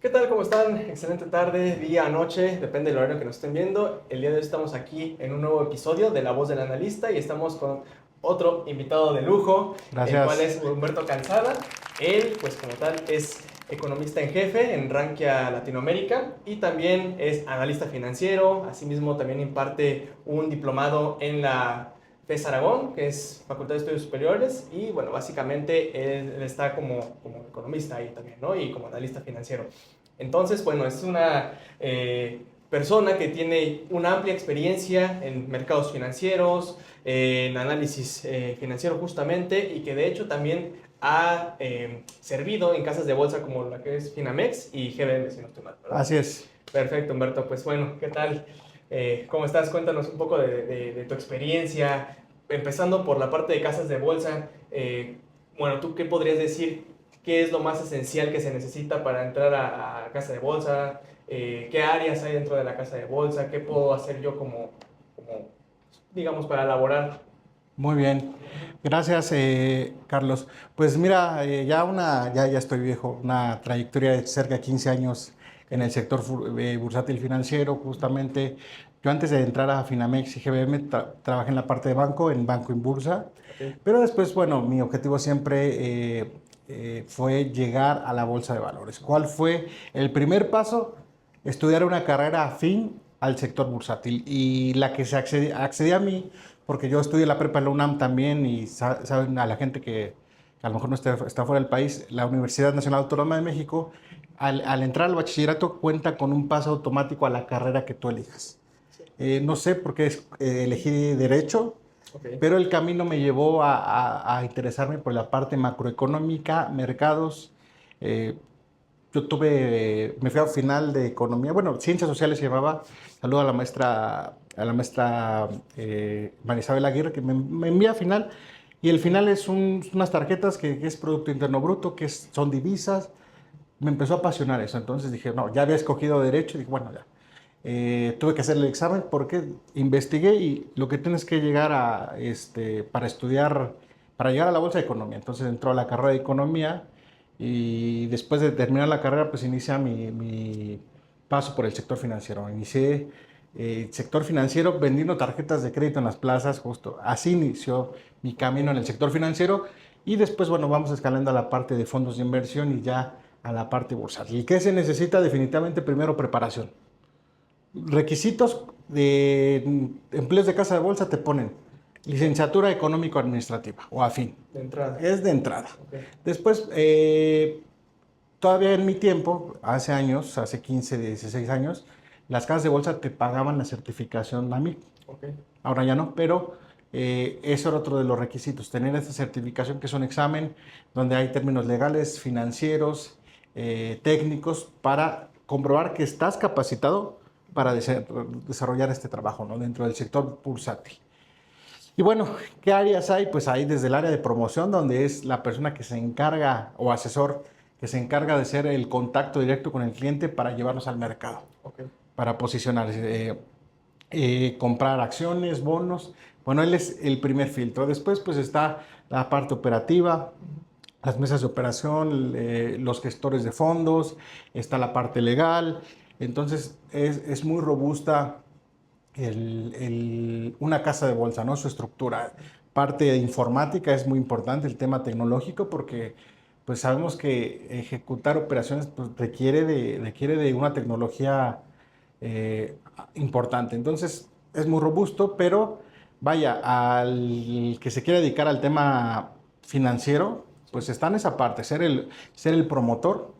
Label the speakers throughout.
Speaker 1: ¿Qué tal? ¿Cómo están? Excelente tarde, día, noche, depende del horario que nos estén viendo. El día de hoy estamos aquí en un nuevo episodio de La Voz del Analista y estamos con otro invitado de lujo, el cual
Speaker 2: Gracias.
Speaker 1: es Humberto Calzada. Él, pues como tal, es economista en jefe en Rankia Latinoamérica y también es analista financiero. Asimismo, también imparte un diplomado en la FES Aragón, que es Facultad de Estudios Superiores, y bueno, básicamente él está como economista ahí también, ¿no? Y como analista financiero. Entonces, bueno, es una persona que tiene una amplia experiencia en mercados financieros, en análisis financiero justamente, y que de hecho también ha servido en casas de bolsa como la que es Finamex y GBM, si no estoy mal, ¿verdad?
Speaker 2: Así es.
Speaker 1: Perfecto, Humberto. Pues bueno, ¿qué tal? ¿Cómo estás? Cuéntanos un poco de tu experiencia, empezando por la parte de casas de bolsa. Bueno, ¿tú qué podrías decir? ¿Qué es lo más esencial que se necesita para entrar a casa de bolsa? ¿Qué áreas hay dentro de la casa de bolsa? ¿Qué puedo hacer yo como digamos, para elaborar?
Speaker 2: Muy bien. Gracias, Carlos. Pues mira, ya estoy viejo, una trayectoria de cerca de 15 años en el
Speaker 1: Okay.
Speaker 2: sector bursátil financiero. Justamente, yo antes de entrar a Finamex y GBM trabajé en la parte de banco, en Banco Inbursa.
Speaker 1: Okay.
Speaker 2: Pero después, bueno, mi objetivo siempre fue llegar a la bolsa de valores. ¿Cuál fue el primer paso? Estudiar una carrera afín al sector bursátil. Y la que accedí a mí, porque yo estudié la prepa en la UNAM también, y saben a la gente que a lo mejor no está fuera del país, la Universidad Nacional Autónoma de México, al entrar al bachillerato cuenta con un paso automático a la carrera que tú elijas.
Speaker 1: Sí.
Speaker 2: No sé por qué elegí derecho,
Speaker 1: Okay.
Speaker 2: pero el camino me llevó a interesarme por la parte macroeconómica, mercados. eh, me fui a final de economía, bueno, ciencias sociales se llamaba. Saludo a la maestra Marisabel Aguirre, que me envía a final. Y el final es unas tarjetas que es Producto Interno Bruto, son divisas. Me empezó a apasionar eso. Entonces dije, no, ya había escogido derecho. Y dije, bueno, ya. Tuve que hacer el examen porque investigué y lo que tienes que llegar para estudiar, para llegar a la bolsa de economía. Entonces entró a la carrera de economía y después de terminar la carrera, pues inicia mi paso por el sector financiero. Inicié sector financiero vendiendo tarjetas de crédito en las plazas, justo. Así inició mi camino
Speaker 1: Okay.
Speaker 2: en el sector financiero y después, bueno, vamos escalando a la parte de fondos de inversión y ya a la parte bursátil. ¿Y qué se necesita? Definitivamente primero preparación. Requisitos de empleos de casa de bolsa te ponen
Speaker 1: Okay.
Speaker 2: licenciatura económico-administrativa o afín.
Speaker 1: De entrada.
Speaker 2: Es de entrada.
Speaker 1: Okay.
Speaker 2: Después, todavía en mi tiempo, hace años, hace 15, 16 años, las casas de bolsa te pagaban la certificación AMIC.
Speaker 1: Okay.
Speaker 2: Ahora ya no, pero eso era otro de los requisitos, tener esta certificación que es un examen donde hay términos legales, financieros, técnicos, para comprobar que estás capacitado para desarrollar este trabajo, ¿no? Dentro del sector bursátil. Y bueno, ¿qué áreas hay? Pues hay desde el área de promoción, donde es la persona que se encarga, o asesor, que se encarga de ser el contacto directo con el cliente para llevarlos al mercado,
Speaker 1: Okay.
Speaker 2: para posicionarse, comprar acciones, bonos. Bueno, él es el primer filtro. Después pues está la parte operativa, las mesas de operación, los gestores de fondos, está la parte legal. Entonces es muy robusta una casa de bolsa, ¿no? Su estructura. Parte de informática es muy importante, el tema tecnológico, porque pues sabemos que ejecutar operaciones pues, requiere de una tecnología eh, importante. Entonces es muy robusto, pero vaya, al que se quiere dedicar al tema financiero, pues está en esa parte, ser el promotor,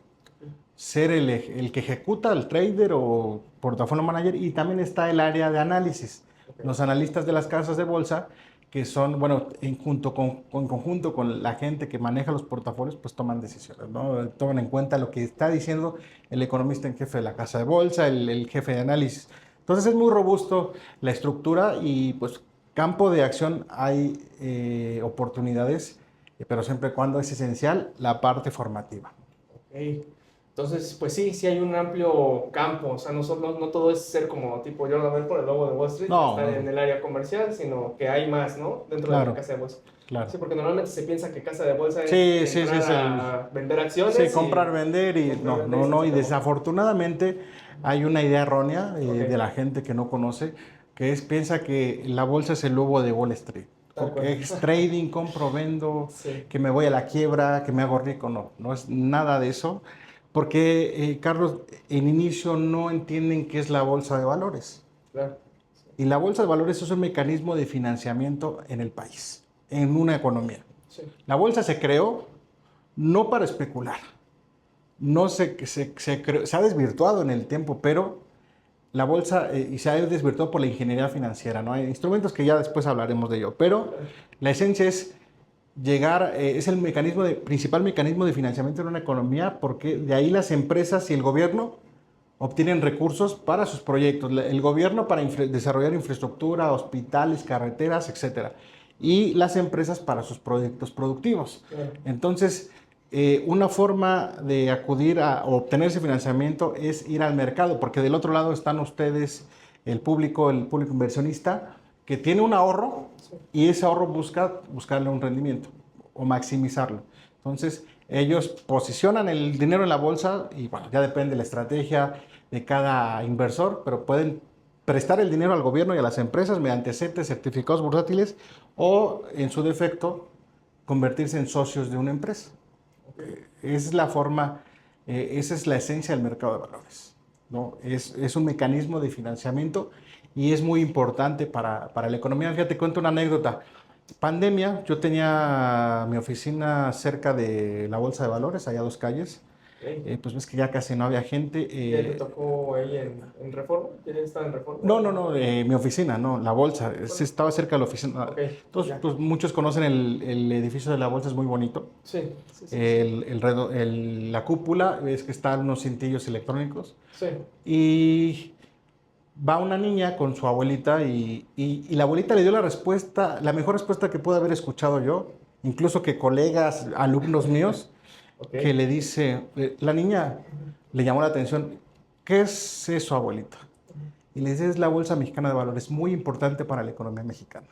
Speaker 2: ser el que ejecuta, el trader o portafolio manager, y también está el área de análisis.
Speaker 1: Okay.
Speaker 2: Los analistas de las casas de bolsa, que son, bueno, en conjunto con la gente que maneja los portafolios, pues toman decisiones, ¿no? Toman en cuenta lo que está diciendo el economista en jefe de la casa de bolsa, el jefe de análisis. Entonces es muy robusto la estructura y pues campo de acción hay oportunidades, pero siempre y cuando es esencial la parte formativa.
Speaker 1: Ok. Entonces, pues sí, sí hay un amplio campo, o sea, no todo es ser como tipo yo ver por el logo de Wall Street,
Speaker 2: No,
Speaker 1: estar
Speaker 2: no,
Speaker 1: en el área comercial, sino que hay más, ¿no? Dentro de la
Speaker 2: claro,
Speaker 1: casa de bolsa.
Speaker 2: claro.
Speaker 1: Sí, porque normalmente se piensa que casa de bolsa es
Speaker 2: Sí, sí, sí,
Speaker 1: entrar
Speaker 2: es el...
Speaker 1: a vender
Speaker 2: Sí,
Speaker 1: acciones
Speaker 2: comprar,
Speaker 1: y
Speaker 2: vender y
Speaker 1: comprar,
Speaker 2: no,
Speaker 1: vender y
Speaker 2: no, no.
Speaker 1: se
Speaker 2: Y
Speaker 1: acabó.
Speaker 2: desafortunadamente hay una idea errónea
Speaker 1: Ok,
Speaker 2: de la gente que no conoce, que es piensa que la bolsa es el lobo de Wall Street.
Speaker 1: tal
Speaker 2: O
Speaker 1: cual.
Speaker 2: que es trading, compro, vendo,
Speaker 1: Sí,
Speaker 2: que me voy a la quiebra, que me hago rico. No, no es nada de eso. Porque, Carlos, en inicio no entienden qué es la bolsa de valores.
Speaker 1: claro.
Speaker 2: Y la bolsa de valores es un mecanismo de financiamiento en el país, en una economía.
Speaker 1: Sí,
Speaker 2: La bolsa se creó no para especular, no se ha desvirtuado en el tiempo, pero la bolsa y se ha desvirtuado por la ingeniería financiera, ¿no? Hay instrumentos que ya después hablaremos de ello, pero
Speaker 1: claro.
Speaker 2: la esencia es llegar, es el principal mecanismo de financiamiento en una economía, porque de ahí las empresas y el gobierno obtienen recursos para sus proyectos. El gobierno para desarrollar infraestructura, hospitales, carreteras, etcétera. Y las empresas para sus proyectos productivos.
Speaker 1: Claro.
Speaker 2: Entonces, una forma de acudir a o obtener ese financiamiento es ir al mercado, porque del otro lado están ustedes, el público inversionista, que tiene un ahorro
Speaker 1: Sí.
Speaker 2: y ese ahorro buscarle un rendimiento o maximizarlo. Entonces, ellos posicionan el dinero en la bolsa y bueno, ya depende de la estrategia de cada inversor, pero pueden prestar el dinero al gobierno y a las empresas mediante CETES, certificados bursátiles, o en su defecto, convertirse en socios de una empresa.
Speaker 1: Ok.
Speaker 2: Es la forma, esa es la esencia del mercado de valores, ¿no? Es un mecanismo de financiamiento y es muy importante para la economía. Fíjate, cuento una anécdota. Pandemia, yo tenía mi oficina cerca de la Bolsa de Valores, allá a 2 calles.
Speaker 1: Ok.
Speaker 2: Pues ves que ya casi no había gente.
Speaker 1: ¿Ya te tocó ahí en Reforma? ¿Ya estaba en Reforma?
Speaker 2: No, no, no, mi oficina, no, la bolsa.
Speaker 1: Bueno,
Speaker 2: Estaba cerca de la oficina.
Speaker 1: ok,
Speaker 2: Entonces,
Speaker 1: ya.
Speaker 2: pues muchos conocen el edificio de la bolsa, es muy bonito.
Speaker 1: Sí, sí, sí, sí.
Speaker 2: La cúpula, ves que están unos cintillos electrónicos.
Speaker 1: Sí,
Speaker 2: Y va una niña con su abuelita y la abuelita le dio la respuesta, la mejor respuesta que pude haber escuchado yo, incluso que colegas, alumnos míos,
Speaker 1: ok.
Speaker 2: que le dice, la niña le llamó la atención, ¿qué es eso, abuelita? Y le dice, es la Bolsa Mexicana de Valores, muy importante para la economía mexicana.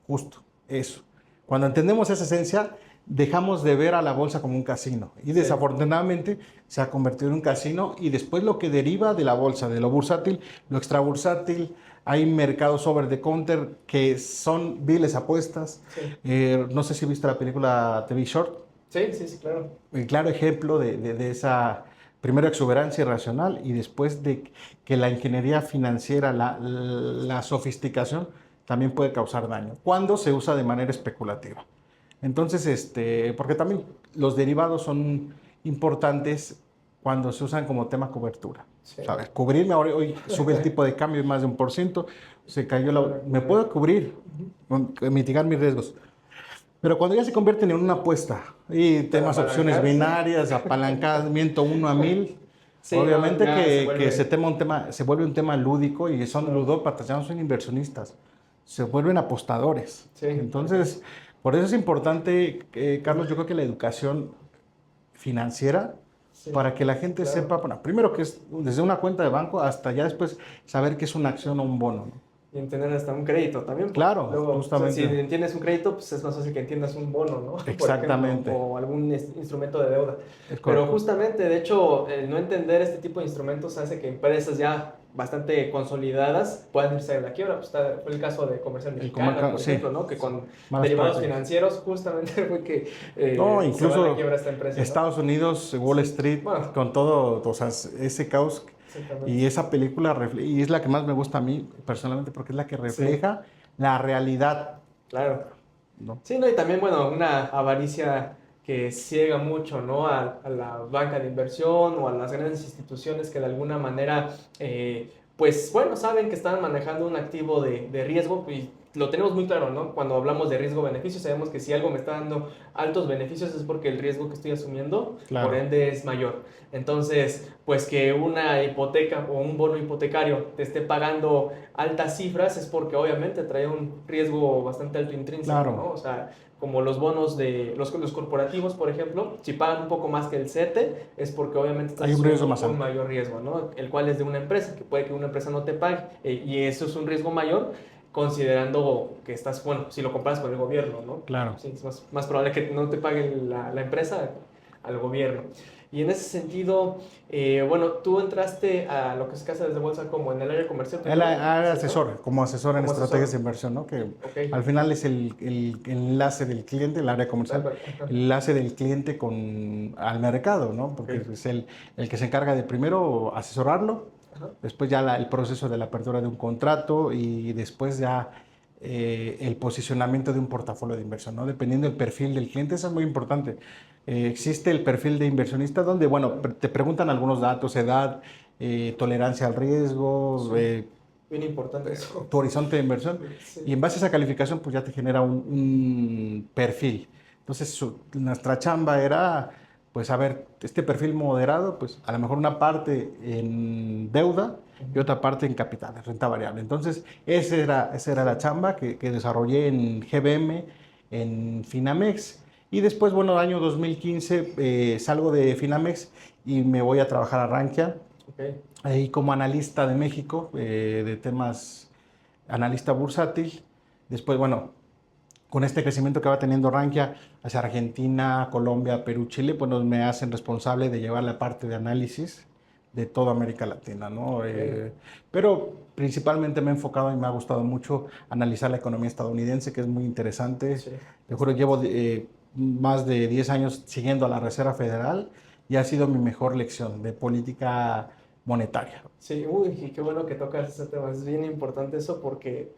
Speaker 2: Justo, eso. Cuando entendemos esa esencia, dejamos de ver a la bolsa como un casino. Y
Speaker 1: Sí,
Speaker 2: desafortunadamente se ha convertido en un casino y después lo que deriva de la bolsa, de lo bursátil, lo extrabursátil, hay mercados over the counter que son viles apuestas.
Speaker 1: sí.
Speaker 2: No sé si viste la película The Big Short.
Speaker 1: Sí, sí, sí, claro.
Speaker 2: El claro ejemplo de esa, primero, exuberancia irracional y después de que la ingeniería financiera, la sofisticación, también puede causar daño cuando se usa de manera especulativa. Entonces, porque también los derivados son importantes cuando se usan como tema cobertura.
Speaker 1: Sí.
Speaker 2: ¿Sabes? Cubrirme, ahora hoy sube el tipo de cambio más de 1%, se cayó me puedo cubrir, mitigar mis riesgos. Pero cuando ya se convierten en una apuesta y
Speaker 1: Para
Speaker 2: temas opciones
Speaker 1: apalancarse.
Speaker 2: binarias, apalancamiento 1 a 1000,
Speaker 1: Sí, no,
Speaker 2: obviamente
Speaker 1: ya se
Speaker 2: que
Speaker 1: vuelve.
Speaker 2: se vuelve un tema lúdico y son ludópatas, ya no son inversionistas, se vuelven apostadores.
Speaker 1: Sí, tal cual.
Speaker 2: Entonces, por eso es importante, Carlos, yo creo que la educación financiera,
Speaker 1: Sí,
Speaker 2: para que la gente
Speaker 1: claro.
Speaker 2: sepa, bueno, primero que es desde una cuenta de banco hasta ya después saber qué es una acción o un bono, ¿no?
Speaker 1: Y entender hasta un crédito también.
Speaker 2: Claro,
Speaker 1: Luego, o sea, si
Speaker 2: justamente.
Speaker 1: entiendes un crédito, pues es más fácil que entiendas un bono, ¿no? Por ejemplo,
Speaker 2: Exactamente.
Speaker 1: o algún instrumento de deuda.
Speaker 2: Es
Speaker 1: Pero
Speaker 2: correcto.
Speaker 1: justamente, de hecho, el no entender este tipo de instrumentos hace que empresas ya bastante consolidadas puedan irse a la quiebra. Pues fue el caso de Comercial Mexicana, por
Speaker 2: Sí,
Speaker 1: ejemplo, ¿no? Que con
Speaker 2: malas
Speaker 1: derivados
Speaker 2: prácticas.
Speaker 1: financieros justamente fue que
Speaker 2: No,
Speaker 1: se va a la
Speaker 2: incluso
Speaker 1: quiebra esta empresa, ¿no?
Speaker 2: Estados Unidos, Wall
Speaker 1: Sí.
Speaker 2: Street,
Speaker 1: Bueno,
Speaker 2: con todo, o sea, ese caos. Y
Speaker 1: exactamente.
Speaker 2: esa película, y es la que más me gusta a mí personalmente, porque es la que
Speaker 1: Sí,
Speaker 2: refleja la realidad,
Speaker 1: claro.
Speaker 2: ¿no?
Speaker 1: Sí, no, y también, bueno, una avaricia que ciega mucho, ¿no? A la banca de inversión o a las grandes instituciones que de alguna manera, pues, bueno, saben que están manejando un activo de riesgo y lo tenemos muy claro, ¿no? Cuando hablamos de riesgo-beneficio, sabemos que si algo me está dando altos beneficios es porque el riesgo que estoy asumiendo, por
Speaker 2: Claro.
Speaker 1: ende, es mayor. Entonces, pues que una hipoteca o un bono hipotecario te esté pagando altas cifras es porque obviamente trae un riesgo bastante alto intrínseco,
Speaker 2: Claro.
Speaker 1: ¿no? O sea, como los bonos de los corporativos, por ejemplo, si pagan un poco más que el CETE, es porque obviamente estás
Speaker 2: Hay un riesgo
Speaker 1: asumiendo
Speaker 2: más
Speaker 1: un
Speaker 2: alto.
Speaker 1: mayor riesgo, ¿no? El cual es de una empresa, que puede que una empresa no te pague, y eso es un riesgo mayor, considerando que estás, bueno, si lo comparas con el gobierno, ¿no?
Speaker 2: Claro.
Speaker 1: Sí, es más probable que no te pague la empresa al gobierno. Y en ese sentido, bueno, tú entraste a lo que es casas de bolsa como en el área comercial
Speaker 2: Él
Speaker 1: primero,
Speaker 2: era
Speaker 1: ¿sí, no?
Speaker 2: asesor, como asesor en
Speaker 1: Como
Speaker 2: estrategias
Speaker 1: asesor.
Speaker 2: de inversión, ¿no? Que
Speaker 1: Ok,
Speaker 2: al final es el enlace del cliente, el área
Speaker 1: de
Speaker 2: comercial,
Speaker 1: acuerdo.
Speaker 2: el enlace del cliente al mercado, ¿no?
Speaker 1: Ok,
Speaker 2: Porque es el que se encarga de primero asesorarlo,
Speaker 1: ajá,
Speaker 2: después ya el proceso de la apertura de un contrato y después ya el posicionamiento de un portafolio de inversión, ¿no? Dependiendo del perfil del cliente, eso es muy importante. Existe el perfil de inversionista donde, bueno, te preguntan algunos datos, edad, tolerancia al riesgo,
Speaker 1: sí, bien importante eso.
Speaker 2: tu horizonte de inversión,
Speaker 1: Sí,
Speaker 2: y en base a esa calificación, pues ya te genera un perfil. Entonces, nuestra chamba era, pues, a ver, este perfil moderado, pues, a lo mejor una parte en deuda y
Speaker 1: ujú,
Speaker 2: otra parte en capitales, renta variable. Entonces, esa era
Speaker 1: sí,
Speaker 2: la chamba que desarrollé en GBM, en Finamex. Y después, bueno, año 2015, salgo de Finamex y me voy a trabajar a Rankia,
Speaker 1: ok,
Speaker 2: ahí como analista de México, de temas, analista bursátil. Después, bueno, con este crecimiento que va teniendo Rankia hacia Argentina, Colombia, Perú, Chile, pues me hacen responsable de llevar la parte de análisis de toda América Latina, ¿no?
Speaker 1: ok,
Speaker 2: Pero principalmente me he enfocado y me ha gustado mucho analizar la economía estadounidense, que es muy interesante.
Speaker 1: sí,
Speaker 2: Te juro,
Speaker 1: bastante.
Speaker 2: llevo más de 10 años siguiendo a la Reserva Federal y ha sido mi mejor lección de política monetaria.
Speaker 1: Sí, uy, y qué bueno que tocas ese tema. Es bien importante eso porque,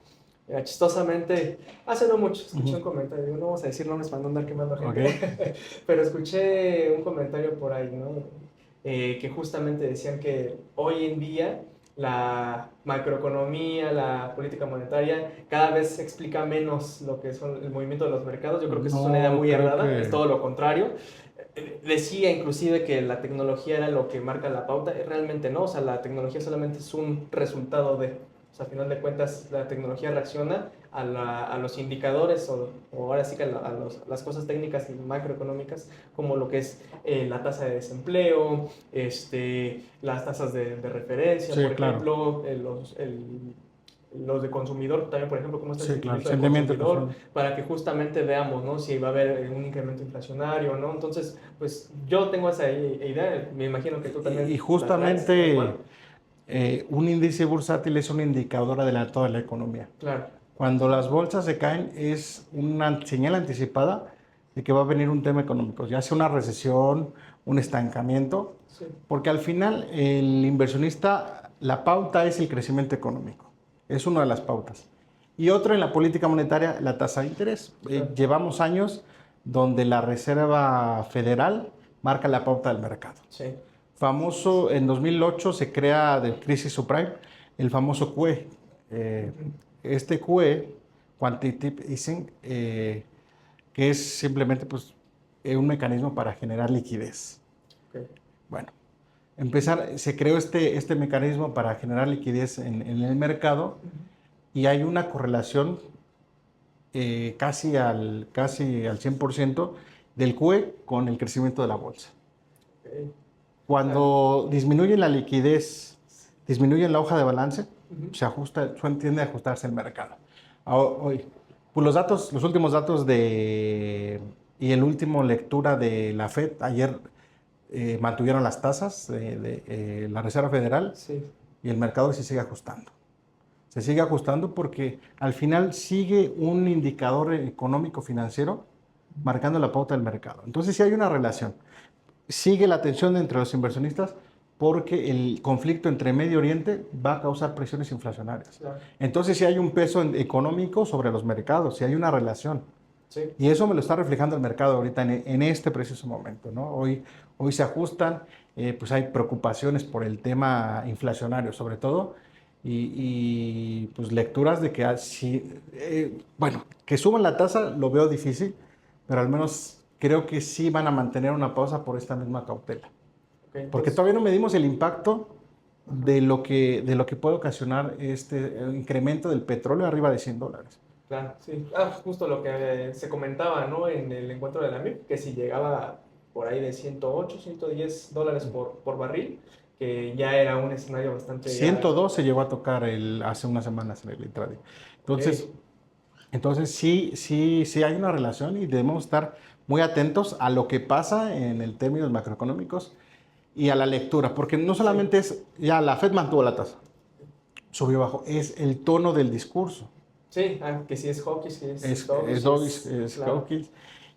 Speaker 1: chistosamente, hace no mucho escuché
Speaker 2: Ujú.
Speaker 1: un comentario, digo, no vamos a decir nombres para no andar quemando
Speaker 2: Ok,
Speaker 1: gente, pero escuché un comentario por ahí, ¿no? Que justamente decían que hoy en día la macroeconomía, la política monetaria, cada vez se explica menos lo que son el movimiento de los mercados. Yo creo que eso es una idea
Speaker 2: no
Speaker 1: muy
Speaker 2: creo
Speaker 1: errada, es
Speaker 2: que...
Speaker 1: todo lo contrario. Decía inclusive que la tecnología era lo que marca la pauta, realmente no, o sea, la tecnología solamente es un resultado de, o sea, a final de cuentas la tecnología reacciona a los indicadores o ahora sí que las cosas técnicas y macroeconómicas como lo que es la tasa de desempleo, las tasas de referencia,
Speaker 2: Sí,
Speaker 1: por
Speaker 2: claro.
Speaker 1: ejemplo, los de consumidor, también por ejemplo, cómo está el
Speaker 2: Sí, claro.
Speaker 1: sentimiento del
Speaker 2: Sentimiento de
Speaker 1: consumidor,
Speaker 2: consumo.
Speaker 1: para que justamente veamos, ¿no? Si va a haber un incremento inflacionario, ¿no? Entonces, pues yo tengo esa idea, me imagino que tú
Speaker 2: Y
Speaker 1: también la traes, tal
Speaker 2: justamente
Speaker 1: cual.
Speaker 2: un índice bursátil es una indicadora de toda la economía.
Speaker 1: Claro,
Speaker 2: Cuando las bolsas se caen es una señal anticipada de que va a venir un tema económico, ya sea una recesión, un estancamiento,
Speaker 1: sí,
Speaker 2: porque al final el inversionista, la pauta es el crecimiento económico, es una de las pautas. Y otra en la política monetaria, la tasa de interés.
Speaker 1: claro,
Speaker 2: Llevamos años donde la Reserva Federal marca la pauta del mercado.
Speaker 1: sí,
Speaker 2: Famoso, en 2008 se crea del crisis subprime el famoso QE. Eh,
Speaker 1: ujú,
Speaker 2: este QE, Quantitative Easing, que es simplemente pues, un mecanismo para generar liquidez.
Speaker 1: ok,
Speaker 2: Bueno, se creó este mecanismo para generar liquidez en el mercado
Speaker 1: ujú,
Speaker 2: y hay una correlación casi al 100% del QE con el crecimiento de la bolsa.
Speaker 1: ok, ah,
Speaker 2: Cuando disminuye la liquidez, disminuye la hoja de balance,
Speaker 1: ujú,
Speaker 2: tiende a ajustarse el mercado. Hoy, pues los últimos datos y el último lectura de la Fed, ayer mantuvieron las tasas de la Reserva Federal
Speaker 1: sí,
Speaker 2: y el mercado se sigue ajustando. Se sigue ajustando porque al final sigue un indicador económico financiero marcando la pauta del mercado. Entonces sí hay una relación. Sigue la tensión entre los inversionistas porque el conflicto entre Medio Oriente va a causar presiones inflacionarias.
Speaker 1: claro,
Speaker 2: Entonces, sí hay un peso económico sobre los mercados, sí hay una relación.
Speaker 1: sí,
Speaker 2: Y eso me lo está reflejando el mercado ahorita en este preciso momento, ¿no? Hoy se ajustan, pues hay preocupaciones por el tema inflacionario, sobre todo, pues lecturas de que bueno, que suban la tasa lo veo difícil, pero al menos creo que sí van a mantener una pausa por esta misma cautela.
Speaker 1: Ok,
Speaker 2: Porque
Speaker 1: entonces,
Speaker 2: todavía no medimos el impacto de lo que puede ocasionar este incremento del petróleo arriba de $100.
Speaker 1: claro, sí. Justo lo que se comentaba, ¿no? En el encuentro de la MIP, que si llegaba por ahí de 108, $110 por barril, que ya era un escenario bastante ya.
Speaker 2: 102 se llegó a tocar hace unas semanas en el intraday.
Speaker 1: Ok,
Speaker 2: Entonces sí hay una relación y debemos estar muy atentos a lo que pasa en el términos macroeconómicos y a la lectura, porque no
Speaker 1: sí,
Speaker 2: solamente es, ya la Fed mantuvo la tasa, subió bajo, es el tono del discurso.
Speaker 1: sí, que si es hawkish, si es
Speaker 2: Es
Speaker 1: dovish,
Speaker 2: dovish, es
Speaker 1: claro,
Speaker 2: hawkish.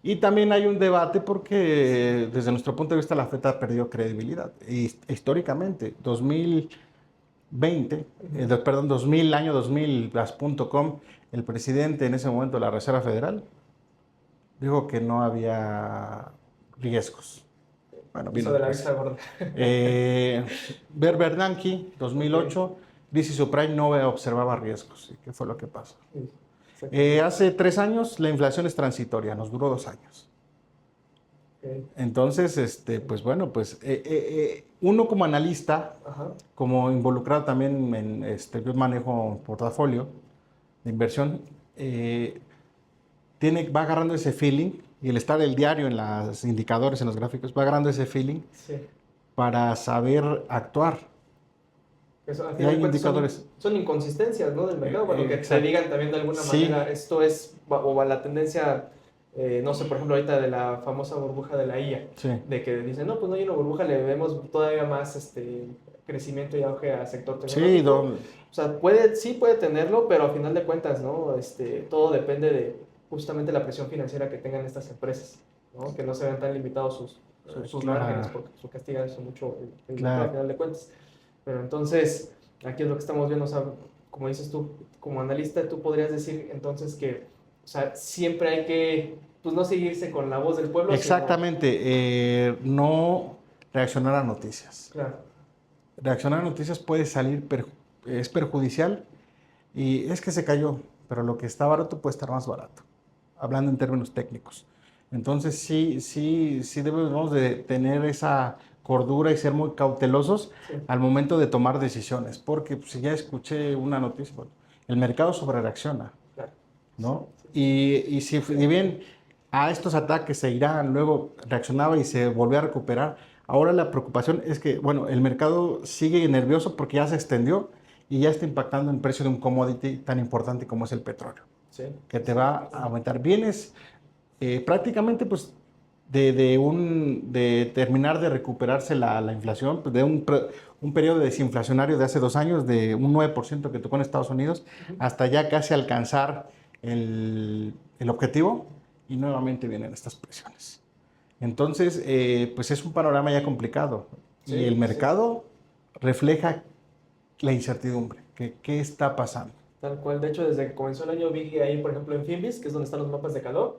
Speaker 2: Y también hay un debate porque desde nuestro punto de vista la FED ha perdido credibilidad. Históricamente, 2020, perdón, 2000, año 2000, las.com, el presidente en ese momento de la Reserva Federal dijo que no había riesgos. Bueno, vino
Speaker 1: hizo
Speaker 2: el
Speaker 1: de la vista
Speaker 2: presidente.
Speaker 1: gorda.
Speaker 2: Eh, Bernanke,
Speaker 1: Ok,
Speaker 2: 2008, dice subprime no observaba riesgos. ¿Y qué fue lo que pasó?
Speaker 1: sí, exactamente.
Speaker 2: Hace 3 años la inflación es transitoria, nos duró 2 años.
Speaker 1: Ok,
Speaker 2: Entonces, pues bueno, pues uno como analista,
Speaker 1: ajá,
Speaker 2: como involucrado también en, yo manejo un portafolio de inversión, eh, va agarrando ese feeling y el estar el diario en los indicadores, en los gráficos, va agarrando ese feeling
Speaker 1: sí.
Speaker 2: para saber actuar.
Speaker 1: Eso, al
Speaker 2: Y
Speaker 1: final de
Speaker 2: hay
Speaker 1: cuentas
Speaker 2: indicadores.
Speaker 1: son inconsistencias, ¿no? Del mercado. Bueno, que te
Speaker 2: Exacto.
Speaker 1: digan también de alguna
Speaker 2: Sí,
Speaker 1: manera, esto es, o va la tendencia, no sé, por ejemplo, ahorita de la famosa burbuja de la IA,
Speaker 2: sí.
Speaker 1: de que dicen, no, pues no hay una burbuja, le vemos todavía más crecimiento y auge al sector
Speaker 2: Sí,
Speaker 1: tecnológico. O sea, sí puede tenerlo, pero al final de cuentas, ¿no? Todo depende de justamente la presión financiera que tengan estas empresas, ¿no? Que no se vean tan limitados sus márgenes,
Speaker 2: claro,
Speaker 1: porque eso castiga eso mucho el mercado al
Speaker 2: claro.
Speaker 1: final de cuentas. Pero entonces, aquí es lo que estamos viendo, o sea, como dices tú, como analista, tú podrías decir entonces que, o sea, siempre hay que, pues no seguirse con la voz del pueblo, sino,
Speaker 2: Exactamente, no reaccionar a noticias.
Speaker 1: claro,
Speaker 2: Reaccionar a noticias puede salir, es perjudicial y es que se cayó, pero lo que está barato puede estar más barato, hablando en términos técnicos. Entonces sí debemos de tener esa cordura y ser muy cautelosos
Speaker 1: sí,
Speaker 2: al momento de tomar decisiones, porque pues, si ya escuché una noticia, bueno, el mercado sobrereacciona,
Speaker 1: claro, sí,
Speaker 2: ¿no?
Speaker 1: sí, sí,
Speaker 2: Y si bien a estos ataques se Irán luego reaccionaba y se volvió a recuperar, ahora la preocupación es que, bueno, el mercado sigue nervioso porque ya se extendió y ya está impactando en el precio de un commodity tan importante como es el petróleo,
Speaker 1: sí,
Speaker 2: que
Speaker 1: sí,
Speaker 2: te
Speaker 1: sí,
Speaker 2: va a aumentar bienes prácticamente pues de terminar de recuperarse la inflación, pues, de un periodo desinflacionario de hace 2 años de un 9% que tocó en Estados Unidos,
Speaker 1: ujú,
Speaker 2: hasta ya casi alcanzar el objetivo y nuevamente vienen estas presiones. Entonces, pues es un panorama ya complicado y el
Speaker 1: sí, sí.
Speaker 2: mercado refleja la incertidumbre, que qué está pasando.
Speaker 1: Tal cual, de hecho, desde que comenzó el año vi ahí, por ejemplo, en Finbis, que es donde están los mapas de calor,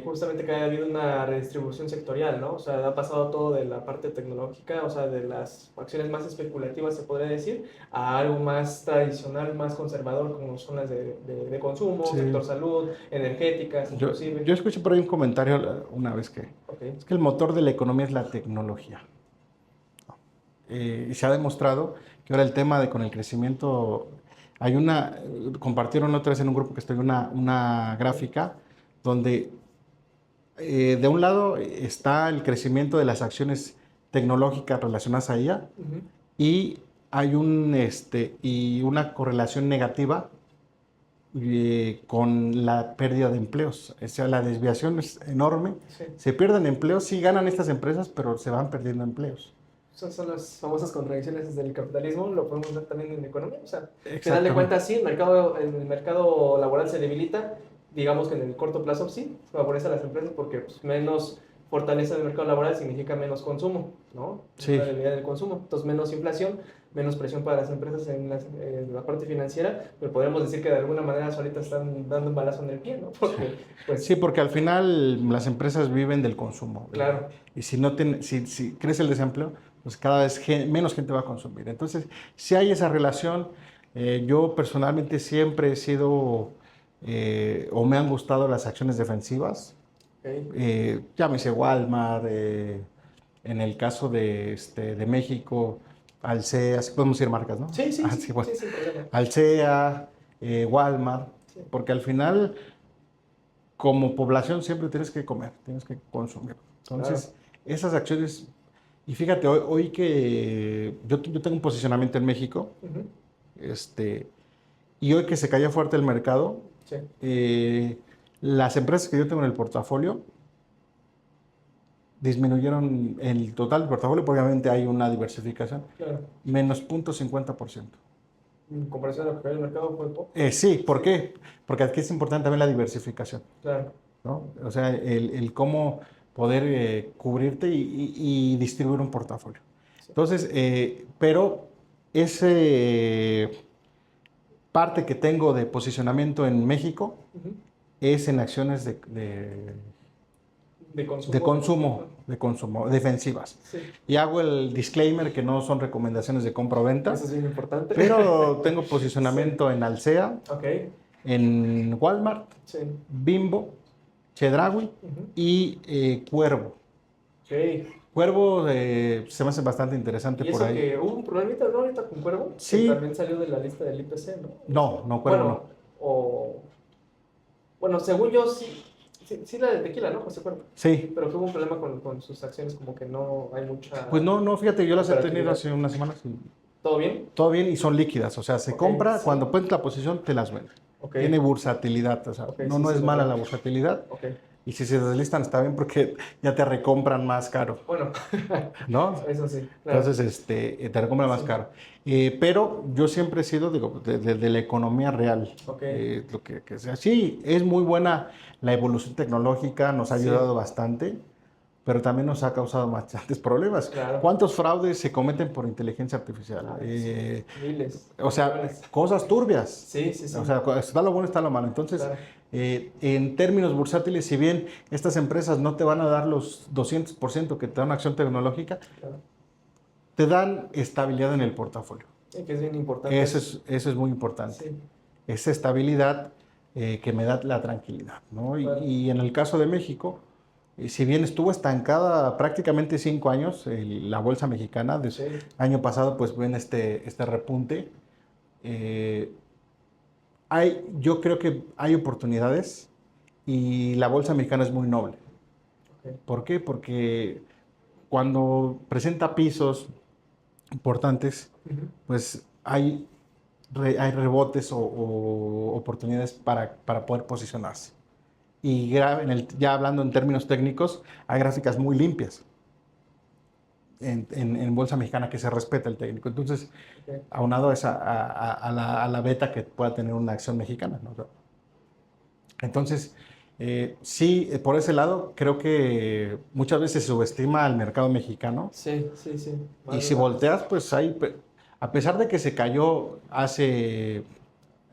Speaker 1: justamente que ha habido una redistribución sectorial, ¿no? O sea, ha pasado todo de la parte tecnológica, o sea, de las acciones más especulativas, se podría decir, a algo más tradicional, más conservador, como son las de consumo,
Speaker 2: Sí.
Speaker 1: sector salud, energéticas,
Speaker 2: Yo
Speaker 1: inclusive.
Speaker 2: escuché por ahí un comentario una vez que
Speaker 1: Ok,
Speaker 2: es que el motor de la economía es la tecnología. Y se ha demostrado que ahora el tema de con el crecimiento, compartieron otra vez en un grupo que estoy una gráfica donde de un lado está el crecimiento de las acciones tecnológicas relacionadas a ella
Speaker 1: ujú,
Speaker 2: y hay una correlación negativa con la pérdida de empleos. O sea, la desviación es enorme.
Speaker 1: sí.
Speaker 2: Se pierden empleos, sí ganan estas empresas, pero se van perdiendo empleos.
Speaker 1: Esas son las famosas contradicciones del capitalismo, lo podemos ver también en economía. O sea, al final de
Speaker 2: Exactamente.
Speaker 1: cuentas, sí, el mercado laboral se debilita, digamos que en el corto plazo sí, favorece a las empresas porque pues, menos fortaleza del mercado laboral significa menos consumo, ¿no? Una
Speaker 2: Sí,
Speaker 1: debilidad del consumo. Entonces, menos inflación, menos presión para las empresas en la parte financiera, pero podríamos decir que de alguna manera ahorita están dando un balazo en el pie, ¿no?
Speaker 2: sí.
Speaker 1: Porque,
Speaker 2: Sí,
Speaker 1: pues,
Speaker 2: porque al final las empresas viven del consumo.
Speaker 1: claro,
Speaker 2: Y si, no si crece el desempleo, pues cada vez menos gente va a consumir. Entonces, si hay esa relación, Yo personalmente siempre he sido, o me han gustado las acciones defensivas.
Speaker 1: Ok.
Speaker 2: Llámese Walmart, en el caso de México, Alsea, así podemos decir marcas, ¿no?
Speaker 1: Sí, sí,
Speaker 2: Así,
Speaker 1: sí,
Speaker 2: bueno,
Speaker 1: sí, sin problema.
Speaker 2: Alsea, Walmart,
Speaker 1: Sí,
Speaker 2: porque al final, como población, siempre tienes que comer, tienes que consumir.
Speaker 1: claro.
Speaker 2: Entonces, esas acciones, y fíjate, hoy que yo tengo un posicionamiento en México,
Speaker 1: Ujú.
Speaker 2: este, y hoy que se cayó fuerte el mercado,
Speaker 1: Sí,
Speaker 2: eh, las empresas que yo tengo en el portafolio disminuyeron el total del portafolio, porque obviamente hay una diversificación,
Speaker 1: claro.
Speaker 2: menos 0,50%.
Speaker 1: En comparación a lo que había en el mercado fue poco.
Speaker 2: Sí, ¿por
Speaker 1: Sí,
Speaker 2: qué? Porque aquí es importante también la diversificación,
Speaker 1: claro.
Speaker 2: ¿no? O sea, el cómo poder cubrirte y distribuir un portafolio.
Speaker 1: Sí.
Speaker 2: Entonces, pero ese parte que tengo de posicionamiento en México
Speaker 1: Ujú.
Speaker 2: es en acciones
Speaker 1: De consumo.
Speaker 2: de consumo, defensivas.
Speaker 1: Sí,
Speaker 2: Y hago el disclaimer que no son recomendaciones de compra o venta,
Speaker 1: eso es bien importante.
Speaker 2: pero tengo
Speaker 1: Sí,
Speaker 2: posicionamiento en Alsea,
Speaker 1: ok,
Speaker 2: en Walmart,
Speaker 1: sí.
Speaker 2: Bimbo, Chedraui
Speaker 1: Ujú.
Speaker 2: y Cuervo.
Speaker 1: Ok.
Speaker 2: Cuervo se me hace bastante interesante
Speaker 1: Y
Speaker 2: por
Speaker 1: eso
Speaker 2: ahí.
Speaker 1: que hubo un problemita, ¿no? Ahorita con Cuervo, que
Speaker 2: Sí,
Speaker 1: también salió de la lista del IPC, ¿no?
Speaker 2: no, no, Cuervo
Speaker 1: Bueno,
Speaker 2: no.
Speaker 1: o... Bueno, según yo, sí, sí, sí la de tequila, ¿no? José Cuervo.
Speaker 2: Sí,
Speaker 1: Pero que hubo un problema con sus acciones, como que no hay
Speaker 2: pues
Speaker 1: mucha
Speaker 2: no, no, fíjate, yo las he tenido
Speaker 1: operatividad.
Speaker 2: hace unas semanas y
Speaker 1: ¿Todo bien?
Speaker 2: todo bien y son líquidas, o sea, se
Speaker 1: Ok,
Speaker 2: compra,
Speaker 1: sí.
Speaker 2: cuando pones la posición te las venden.
Speaker 1: Ok,
Speaker 2: Tiene bursatilidad, o sea,
Speaker 1: ok,
Speaker 2: no,
Speaker 1: sí,
Speaker 2: no
Speaker 1: sí,
Speaker 2: es
Speaker 1: lo
Speaker 2: mala
Speaker 1: veo.
Speaker 2: la bursatilidad.
Speaker 1: Ok.
Speaker 2: Y si se deslistan está bien porque ya te recompran más caro,
Speaker 1: Bueno,
Speaker 2: ¿no?
Speaker 1: eso sí, claro.
Speaker 2: Entonces, te recompran más
Speaker 1: Sí,
Speaker 2: caro. Pero yo siempre he sido, digo, de la economía real.
Speaker 1: ok.
Speaker 2: Lo que sea. Sí, es muy buena la evolución tecnológica, nos ha
Speaker 1: Sí,
Speaker 2: ayudado bastante, pero también nos ha causado bastantes problemas.
Speaker 1: claro.
Speaker 2: ¿Cuántos fraudes se cometen por inteligencia artificial?
Speaker 1: Ay, sí. Miles,
Speaker 2: O sea,
Speaker 1: millones.
Speaker 2: cosas turbias.
Speaker 1: Sí, sí,
Speaker 2: O
Speaker 1: sí,
Speaker 2: sea, está lo bueno, está lo malo. Entonces,
Speaker 1: claro.
Speaker 2: en términos bursátiles, si bien estas empresas no te van a dar los 200% que te da una acción tecnológica,
Speaker 1: Claro.
Speaker 2: te dan estabilidad en el portafolio.
Speaker 1: Sí, que es bien importante eso.
Speaker 2: Eso es muy importante.
Speaker 1: Sí,
Speaker 2: Esa estabilidad que me da la tranquilidad, ¿no?
Speaker 1: claro.
Speaker 2: Y en el caso de México, si bien estuvo estancada prácticamente 5 años, la bolsa mexicana,
Speaker 1: Sí,
Speaker 2: año pasado pues ven este repunte. eh, yo creo que hay oportunidades y la bolsa mexicana es muy noble.
Speaker 1: ok.
Speaker 2: ¿Por qué? Porque cuando presenta pisos importantes,
Speaker 1: Ujú.
Speaker 2: pues hay rebotes o oportunidades para poder posicionarse. Y ya hablando en términos técnicos, hay gráficas muy limpias en Bolsa Mexicana que se respeta el técnico. Entonces,
Speaker 1: Ok.
Speaker 2: aunado a, esa, a la beta que pueda tener una acción mexicana, ¿no? Entonces, sí, por ese lado, creo que muchas veces se subestima al mercado mexicano.
Speaker 1: Sí, sí, sí.
Speaker 2: Y
Speaker 1: Vale
Speaker 2: si
Speaker 1: la pena.
Speaker 2: volteas, pues a pesar de que se cayó hace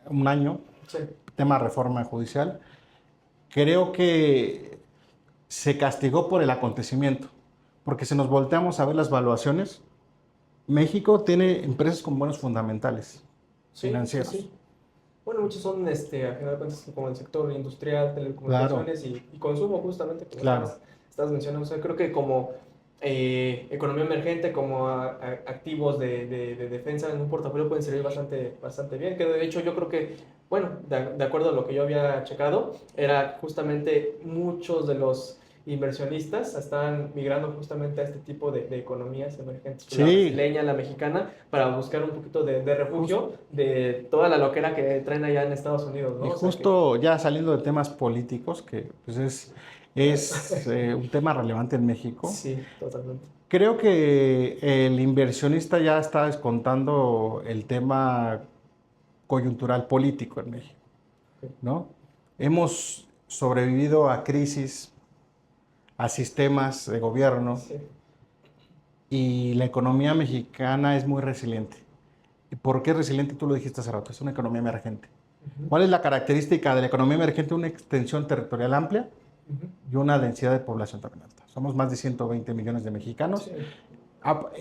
Speaker 2: un año,
Speaker 1: Sí,
Speaker 2: tema reforma judicial, creo que se castigó por el acontecimiento. Porque si nos volteamos a ver las valuaciones, México tiene empresas con buenos fundamentales
Speaker 1: sí, sí,
Speaker 2: financieros.
Speaker 1: sí. Bueno, muchos son, a final de cuentas, como el sector industrial,
Speaker 2: Claro,
Speaker 1: telecomunicaciones y consumo, justamente, como
Speaker 2: claro.
Speaker 1: estabas mencionando. O sea, creo que como economía emergente, como activos de defensa en un portafolio pueden servir bastante, bastante bien. Que de hecho yo creo que, bueno, de acuerdo a lo que yo había checado, era justamente muchos de los inversionistas están migrando justamente a este tipo de economías emergentes, la
Speaker 2: Sí,
Speaker 1: brasileña, la mexicana, para buscar un poquito de
Speaker 2: jus-
Speaker 1: refugio de toda la loquera que traen allá en Estados Unidos,
Speaker 2: y
Speaker 1: ¿no? O sea que,
Speaker 2: justo ya saliendo de temas políticos, que pues
Speaker 1: claro.
Speaker 2: es un tema relevante en México.
Speaker 1: Sí, totalmente.
Speaker 2: Creo que el inversionista ya está descontando el tema coyuntural político en México,
Speaker 1: Sí,
Speaker 2: ¿no? Hemos sobrevivido a crisis, a sistemas de gobierno
Speaker 1: sí,
Speaker 2: y la economía mexicana es muy resiliente. ¿Y por qué es resiliente? Tú lo dijiste hace rato, es una economía emergente.
Speaker 1: ujú,
Speaker 2: ¿Cuál es la característica de la economía emergente? Una extensión territorial amplia
Speaker 1: ujú,
Speaker 2: y una densidad de población también alta. Somos más de 120 millones de
Speaker 1: sí,
Speaker 2: mexicanos,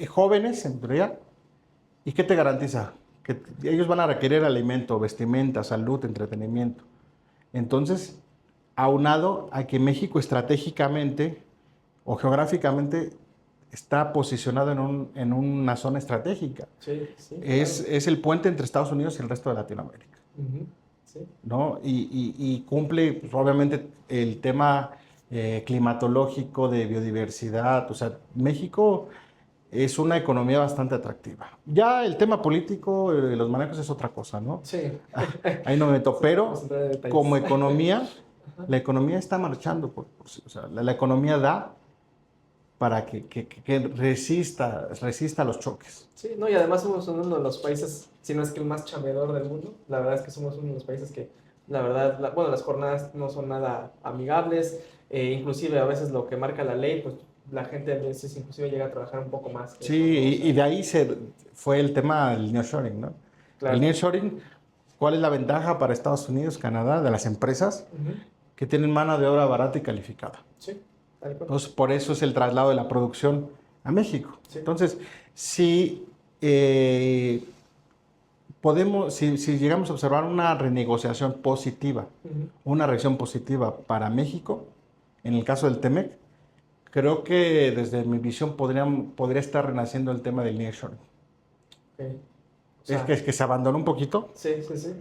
Speaker 2: jóvenes en teoría. ¿Y qué te garantiza? que ellos van a requerir alimento, vestimenta, salud, entretenimiento. Entonces, aunado a que México estratégicamente o geográficamente está posicionado en una zona estratégica.
Speaker 1: Sí, sí,
Speaker 2: Es el puente entre Estados Unidos y el resto de Latinoamérica,
Speaker 1: sí.
Speaker 2: ¿no? Y cumple, pues, obviamente, el tema climatológico de biodiversidad. O sea, México es una economía bastante atractiva. Ya el tema político, los manejos es otra cosa, ¿no?
Speaker 1: Sí.
Speaker 2: Ahí no me meto, pero
Speaker 1: Vamos a entrar en detalles.
Speaker 2: como economía, la economía está marchando por sí. O sea, la economía da para que resista los choques.
Speaker 1: Sí, no, y además somos uno de los países, si no es que el más chambeador del mundo. La verdad es que somos uno de los países que, la verdad, bueno, las jornadas no son nada amigables, inclusive a veces lo que marca la ley, pues la gente a veces inclusive llega a trabajar un poco más que
Speaker 2: Sí,
Speaker 1: eso, ¿no? O sea,
Speaker 2: y de ahí fue el tema del nearshoring, ¿no? El
Speaker 1: claro.
Speaker 2: nearshoring, ¿cuál es la ventaja para Estados Unidos, Canadá, de las empresas
Speaker 1: Ujú.
Speaker 2: que tienen mano de obra barata y calificada?
Speaker 1: Sí, tal cual.
Speaker 2: Entonces, por eso es el traslado de la producción a México.
Speaker 1: Sí.
Speaker 2: Entonces, si si llegamos a observar una renegociación positiva,
Speaker 1: Ujú.
Speaker 2: una reacción positiva para México, en el caso del TEMEC, creo que desde mi visión podría estar renaciendo el tema del nearshoring.
Speaker 1: Ok. O
Speaker 2: Es
Speaker 1: sea,
Speaker 2: que se abandonó un poquito,
Speaker 1: sí, sí, sí.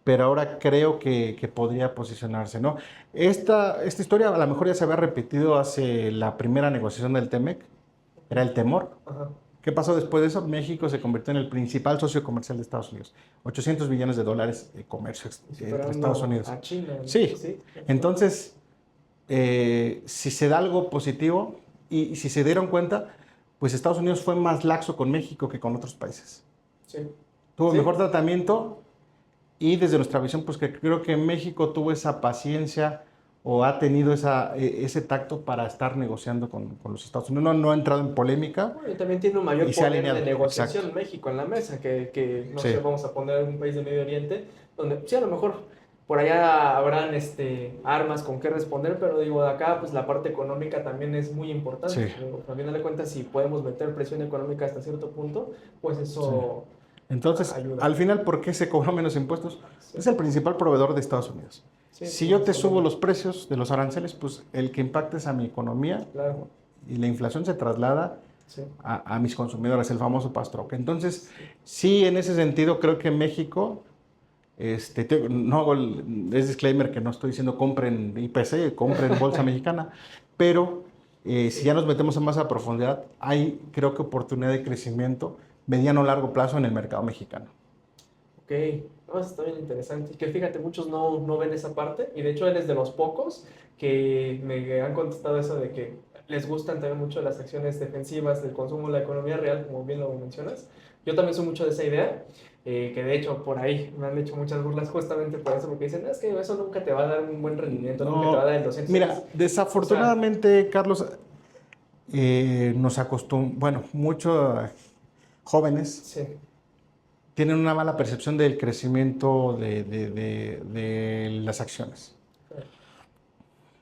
Speaker 2: pero ahora creo que podría posicionarse, ¿no? Esta historia a lo mejor ya se había repetido hace la primera negociación del TEMEC, era el temor.
Speaker 1: Ajá.
Speaker 2: ¿Qué pasó después de eso? México se convirtió en el principal socio comercial de Estados Unidos. 800 billones de dólares de comercio entre Estados
Speaker 1: Superando
Speaker 2: Unidos.
Speaker 1: a China, ¿no?
Speaker 2: Sí,
Speaker 1: Sí.
Speaker 2: entonces, si se da algo positivo y si se dieron cuenta, pues Estados Unidos fue más laxo con México que con otros países.
Speaker 1: Sí.
Speaker 2: Tuvo
Speaker 1: Sí.
Speaker 2: mejor tratamiento y desde nuestra visión, pues que creo que México tuvo esa paciencia o ha tenido ese tacto para estar negociando con los Estados Unidos. No ha entrado en polémica
Speaker 1: Bueno, y también tiene un
Speaker 2: y
Speaker 1: mayor
Speaker 2: se ha
Speaker 1: poder de
Speaker 2: alineado.
Speaker 1: negociación
Speaker 2: Exacto.
Speaker 1: México en la mesa, que no
Speaker 2: Sí.
Speaker 1: sé, vamos a poner un país de Medio Oriente, donde sí, a lo mejor por allá habrán armas con qué responder, pero digo, de acá, pues la parte económica también es muy importante.
Speaker 2: Sí,
Speaker 1: Digo, al final de cuentas, si podemos meter presión económica hasta cierto punto, pues
Speaker 2: sí.
Speaker 1: eso
Speaker 2: Entonces,
Speaker 1: ayuda.
Speaker 2: al final, ¿por qué se cobró menos impuestos?
Speaker 1: Sí,
Speaker 2: Es el principal proveedor de Estados Unidos.
Speaker 1: sí,
Speaker 2: Si yo te
Speaker 1: sin
Speaker 2: subo
Speaker 1: duda.
Speaker 2: los precios de los aranceles, pues el que impacta es a mi economía
Speaker 1: Claro,
Speaker 2: y la inflación se traslada
Speaker 1: sí,
Speaker 2: a mis consumidores, el famoso pass-through. Entonces,
Speaker 1: sí.
Speaker 2: sí, en ese sentido, creo que México, no hago es disclaimer que no estoy diciendo compren IPC, compren Bolsa Mexicana, pero si ya nos metemos en más a profundidad, hay, creo que, oportunidad de crecimiento mediano o largo plazo en el mercado mexicano.
Speaker 1: Ok, no, eso está bien interesante. Y que fíjate, muchos no ven esa parte, y de hecho eres de los pocos que me han contestado eso de que les gustan también mucho las acciones defensivas del consumo de la economía real, como bien lo mencionas. Yo también soy mucho de esa idea, que de hecho por ahí me han hecho muchas burlas justamente por eso, porque dicen, es que eso nunca te va a dar un buen rendimiento, nunca te va a
Speaker 2: No,
Speaker 1: dar el 200.
Speaker 2: mira,
Speaker 1: O sea,
Speaker 2: desafortunadamente, Carlos, bueno, muchos jóvenes
Speaker 1: sí,
Speaker 2: tienen una mala percepción del crecimiento de las acciones.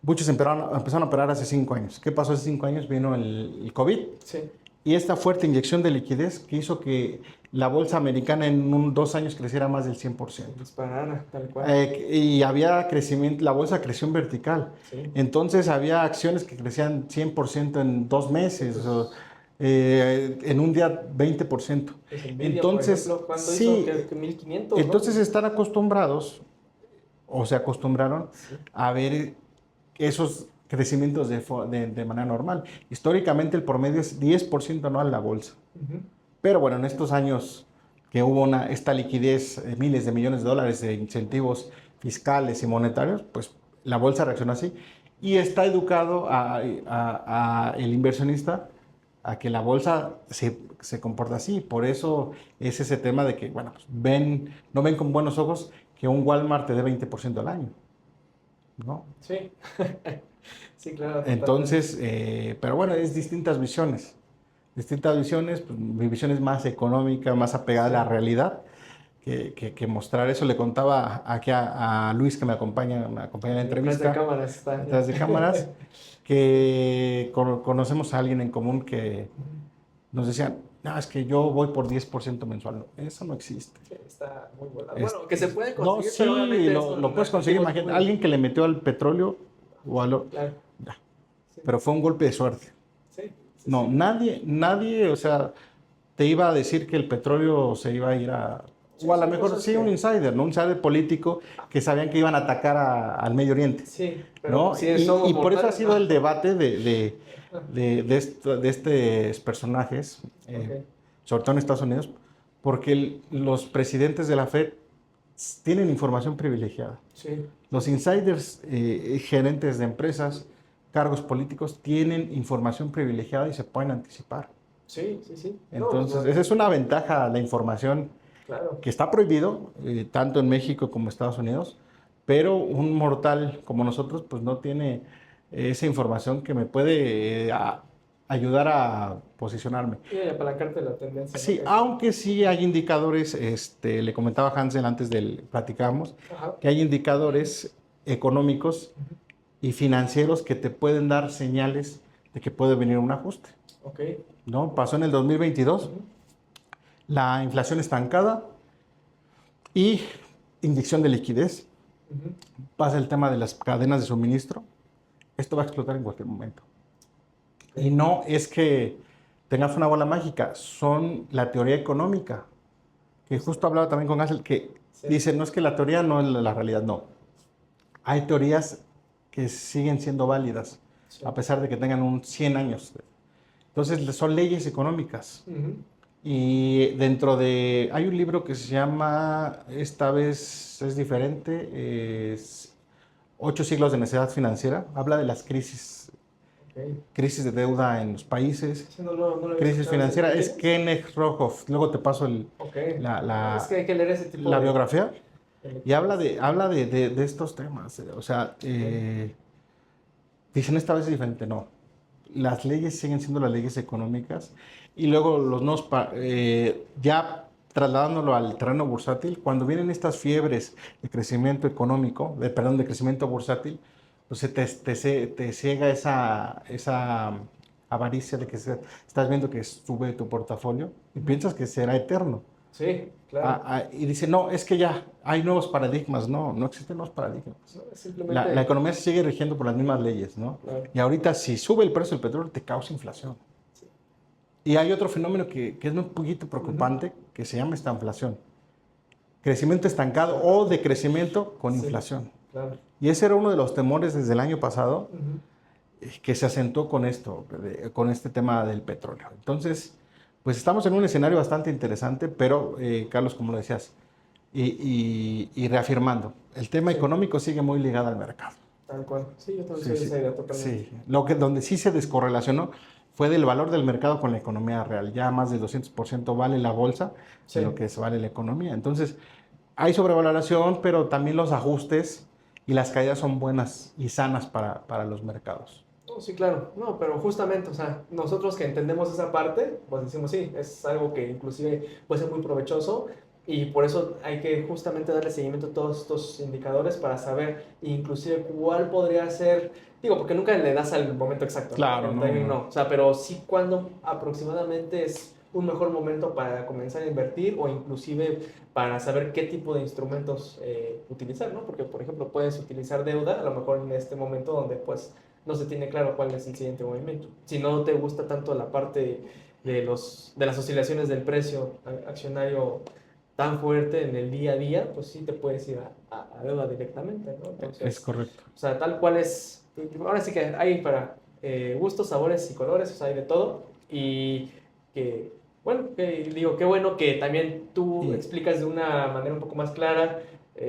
Speaker 2: Muchos empezaron a operar hace 5 años. ¿Qué pasó hace 5 años? Vino el COVID
Speaker 1: sí,
Speaker 2: y esta fuerte inyección de liquidez que hizo que la bolsa americana en 2 años creciera más del 100%.
Speaker 1: disparada, tal cual.
Speaker 2: Y había crecimiento, la bolsa creció en vertical.
Speaker 1: Sí.
Speaker 2: Entonces había acciones que crecían 100% en 2 meses,
Speaker 1: Pues,
Speaker 2: o, en un día 20%.
Speaker 1: pues Nvidia, por
Speaker 2: Entonces,
Speaker 1: ejemplo, ¿cuándo hizo?
Speaker 2: sí,
Speaker 1: Que 1500, ¿no?
Speaker 2: entonces están acostumbrados o se acostumbraron
Speaker 1: Sí.
Speaker 2: a ver esos crecimientos de manera normal. Históricamente el promedio es 10% anual la bolsa.
Speaker 1: Ujú.
Speaker 2: Pero bueno, en estos años que hubo esta liquidez, miles de millones de dólares de incentivos fiscales y monetarios, pues la bolsa reacciona así. Y está educado el inversionista a que la bolsa se comporta así. Por eso es ese tema de que, bueno, pues no ven con buenos ojos que un Walmart te dé 20% al año, ¿no?
Speaker 1: Sí, sí, claro, totalmente.
Speaker 2: Entonces, pero bueno, es distintas visiones. Distintas visiones, pues, mi visión es más económica, más apegada a
Speaker 1: Sí.
Speaker 2: la realidad, que mostrar eso. Le contaba aquí a Luis, que me acompaña en la
Speaker 1: Detrás de
Speaker 2: entrevista,
Speaker 1: cámaras está.
Speaker 2: detrás de cámaras, que conocemos a alguien en común que nos decían, No, es que yo voy por 10% mensual. No, eso no existe.
Speaker 1: Sí, está muy volado.
Speaker 2: Es-
Speaker 1: Bueno, que se puede
Speaker 2: no,
Speaker 1: conseguir,
Speaker 2: sí,
Speaker 1: pero obviamente es
Speaker 2: lo
Speaker 1: con
Speaker 2: puedes conseguir.
Speaker 1: activos
Speaker 2: Imagínate,
Speaker 1: muy...
Speaker 2: alguien que le metió al petróleo o al...
Speaker 1: Claro,
Speaker 2: Ya,
Speaker 1: sí,
Speaker 2: pero fue un golpe de suerte.
Speaker 1: sí, sí,
Speaker 2: No,
Speaker 1: sí.
Speaker 2: nadie, o sea, te iba a decir que el petróleo se iba a ir a...
Speaker 1: Sí,
Speaker 2: O a lo
Speaker 1: son
Speaker 2: mejor
Speaker 1: cosas
Speaker 2: sí, un
Speaker 1: que...
Speaker 2: insider, ¿no? Un insider político que sabían que iban a atacar al Medio Oriente,
Speaker 1: Sí, pero
Speaker 2: ¿no?
Speaker 1: pues, si somos
Speaker 2: Y por eso ha
Speaker 1: mortales,
Speaker 2: sido
Speaker 1: ¿no?
Speaker 2: el debate de estos personajes,
Speaker 1: Ok,
Speaker 2: sobre todo en Estados Unidos, porque los presidentes de la Fed tienen información privilegiada.
Speaker 1: sí, sí,
Speaker 2: Los
Speaker 1: sí.
Speaker 2: insiders, gerentes de empresas, cargos políticos, tienen información privilegiada y se pueden anticipar.
Speaker 1: Sí, sí, sí. No, pues
Speaker 2: Entonces,
Speaker 1: no,
Speaker 2: esa es una ventaja, la información
Speaker 1: claro.
Speaker 2: que está prohibido, tanto en México como en Estados Unidos, pero un mortal como nosotros, pues no tiene esa información que me puede ayudar a posicionarme.
Speaker 1: Y apalancarte la tendencia, ¿no?
Speaker 2: Sí, aunque sí hay indicadores, le comentaba a Hansel antes del platicamos,
Speaker 1: Ajá.
Speaker 2: que hay indicadores económicos
Speaker 1: Ujú.
Speaker 2: y financieros que te pueden dar señales de que puede venir un ajuste,
Speaker 1: Ok.
Speaker 2: ¿no? Pasó en el 2022,
Speaker 1: Ujú,
Speaker 2: la inflación estancada y inyección de liquidez.
Speaker 1: ujú.
Speaker 2: Pasa el tema de las cadenas de suministro. Esto va a explotar en cualquier momento. Y
Speaker 1: Ok.
Speaker 2: no es que tengas una bola mágica, son la teoría económica, que justo hablaba también con Hansel, que
Speaker 1: Sí,
Speaker 2: dice, no es que la teoría no es la realidad, no. Hay teorías que siguen siendo válidas,
Speaker 1: sí.
Speaker 2: a pesar de que tengan 100 años. Entonces, son leyes económicas.
Speaker 1: Ujú.
Speaker 2: Y dentro de... Hay un libro que se llama, esta vez es diferente, es 8 siglos de necesidad financiera. Habla de las
Speaker 1: Ok.
Speaker 2: crisis de deuda en los países,
Speaker 1: Sí, no lo había
Speaker 2: crisis
Speaker 1: escuchado.
Speaker 2: financiera.
Speaker 1: ¿De
Speaker 2: Es
Speaker 1: quién es?
Speaker 2: Kenneth Rogoff. Luego te paso
Speaker 1: Ok.
Speaker 2: la,
Speaker 1: No, es que
Speaker 2: la,
Speaker 1: hay que leer ese tipo
Speaker 2: la biografía.
Speaker 1: de
Speaker 2: Y habla
Speaker 1: lecturas.
Speaker 2: de estos temas. O sea,
Speaker 1: Ok.
Speaker 2: dicen esta vez es diferente. No. Las leyes siguen siendo las leyes económicas. Y luego los nuevos, ya trasladándolo al terreno bursátil, cuando vienen estas fiebres de crecimiento económico, perdón, de crecimiento bursátil, pues te ciega esa avaricia de que estás viendo que sube tu portafolio y
Speaker 1: Ujú.
Speaker 2: piensas que será eterno.
Speaker 1: Sí, claro.
Speaker 2: Y dice, no, es que ya hay nuevos paradigmas. No, no existen nuevos paradigmas.
Speaker 1: No, es
Speaker 2: La
Speaker 1: simplemente.
Speaker 2: economía se sigue rigiendo por las mismas leyes, ¿no?
Speaker 1: Claro.
Speaker 2: Y ahorita si sube el precio del petróleo te causa inflación.
Speaker 1: Sí.
Speaker 2: Y hay otro fenómeno que es un poquito
Speaker 1: Ujú.
Speaker 2: preocupante que se llama estanflación. Crecimiento estancado o decrecimiento con
Speaker 1: Sí,
Speaker 2: inflación.
Speaker 1: claro.
Speaker 2: Y ese era uno de los temores desde el año pasado,
Speaker 1: Ujú.
Speaker 2: que se acentuó con esto, con este tema del petróleo. Entonces, pues estamos en un escenario bastante interesante, pero Carlos, como lo decías, y reafirmando, el tema
Speaker 1: Sí,
Speaker 2: económico sigue muy ligado al mercado.
Speaker 1: tal cual. Sí, yo también
Speaker 2: Sí,
Speaker 1: soy de
Speaker 2: sí,
Speaker 1: esa idea totalmente.
Speaker 2: sí. Donde sí se descorrelacionó fue del valor del mercado con la economía real. Ya más del 200% vale la bolsa de lo
Speaker 1: Sí.
Speaker 2: que vale la economía. Entonces, hay sobrevaloración, pero también los ajustes y las caídas son buenas y sanas para los mercados.
Speaker 1: No, sí, claro. No, pero justamente, o sea, nosotros que entendemos esa parte, pues decimos, sí, es algo que inclusive puede ser muy provechoso y por eso hay que justamente darle seguimiento a todos estos indicadores para saber inclusive cuál podría ser, digo, porque nunca le das al momento exacto, ¿no?
Speaker 2: Claro,
Speaker 1: El
Speaker 2: no,
Speaker 1: timing
Speaker 2: no.
Speaker 1: no, o sea, pero sí cuándo aproximadamente es un mejor momento para comenzar a invertir o inclusive para saber qué tipo de instrumentos utilizar, ¿no? Porque, por ejemplo, puedes utilizar deuda, a lo mejor en este momento donde pues no se tiene claro cuál es el siguiente movimiento. Si no te gusta tanto la parte de las oscilaciones del precio accionario tan fuerte en el día a día, pues sí te puedes ir a deuda directamente, ¿no?
Speaker 2: Es
Speaker 1: Entonces,
Speaker 2: correcto.
Speaker 1: o sea, tal cual es, ahora sí que hay para gustos, sabores y colores, o sea, hay de todo. Y que, bueno, que digo, qué bueno que también tú
Speaker 2: Y,
Speaker 1: explicas de una manera un poco más clara,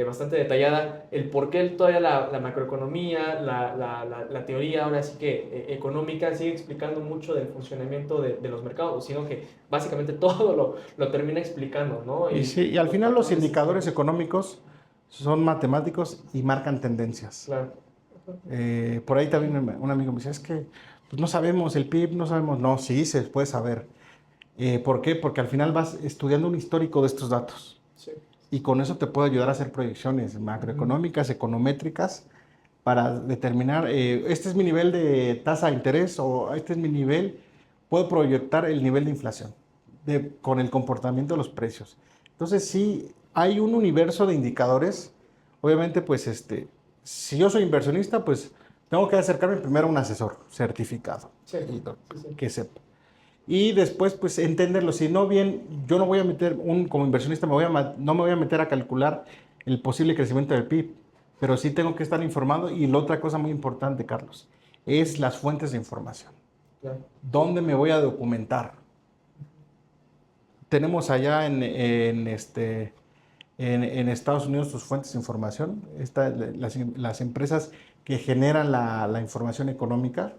Speaker 1: bastante detallada, el por qué todavía la macroeconomía, la teoría ahora sí que económica sigue explicando mucho del funcionamiento de los mercados, sino que básicamente todo lo termina explicando, ¿no?
Speaker 2: y sí, y al
Speaker 1: Los
Speaker 2: final los
Speaker 1: patrones
Speaker 2: indicadores
Speaker 1: sistémicos.
Speaker 2: económicos son matemáticos y marcan tendencias.
Speaker 1: Claro.
Speaker 2: Por ahí también un amigo me decía, es que pues no sabemos el PIB, no sabemos. No, sí, se puede saber. ¿Por qué? Porque al final vas estudiando un histórico de estos datos
Speaker 1: Sí.
Speaker 2: y con eso te puede ayudar a hacer proyecciones
Speaker 1: Ujú.
Speaker 2: macroeconómicas, econométricas, para determinar, este es mi nivel de tasa de interés o este es mi nivel, puedo proyectar el nivel de inflación. con el comportamiento de los precios. Entonces sí, hay un universo de indicadores. Obviamente, pues si yo soy inversionista, pues tengo que acercarme primero a un asesor certificado
Speaker 1: Sí, sí.
Speaker 2: que sepa. Y después, pues entenderlo. Si no bien, yo no voy a meter, como inversionista, no me voy a meter a calcular el posible crecimiento del PIB, pero sí tengo que estar informado. Y la otra cosa muy importante, Carlos, es las fuentes de información.
Speaker 1: Claro.
Speaker 2: ¿Dónde me voy a documentar? Tenemos allá en Estados Unidos sus fuentes de información, las empresas que generan la información económica,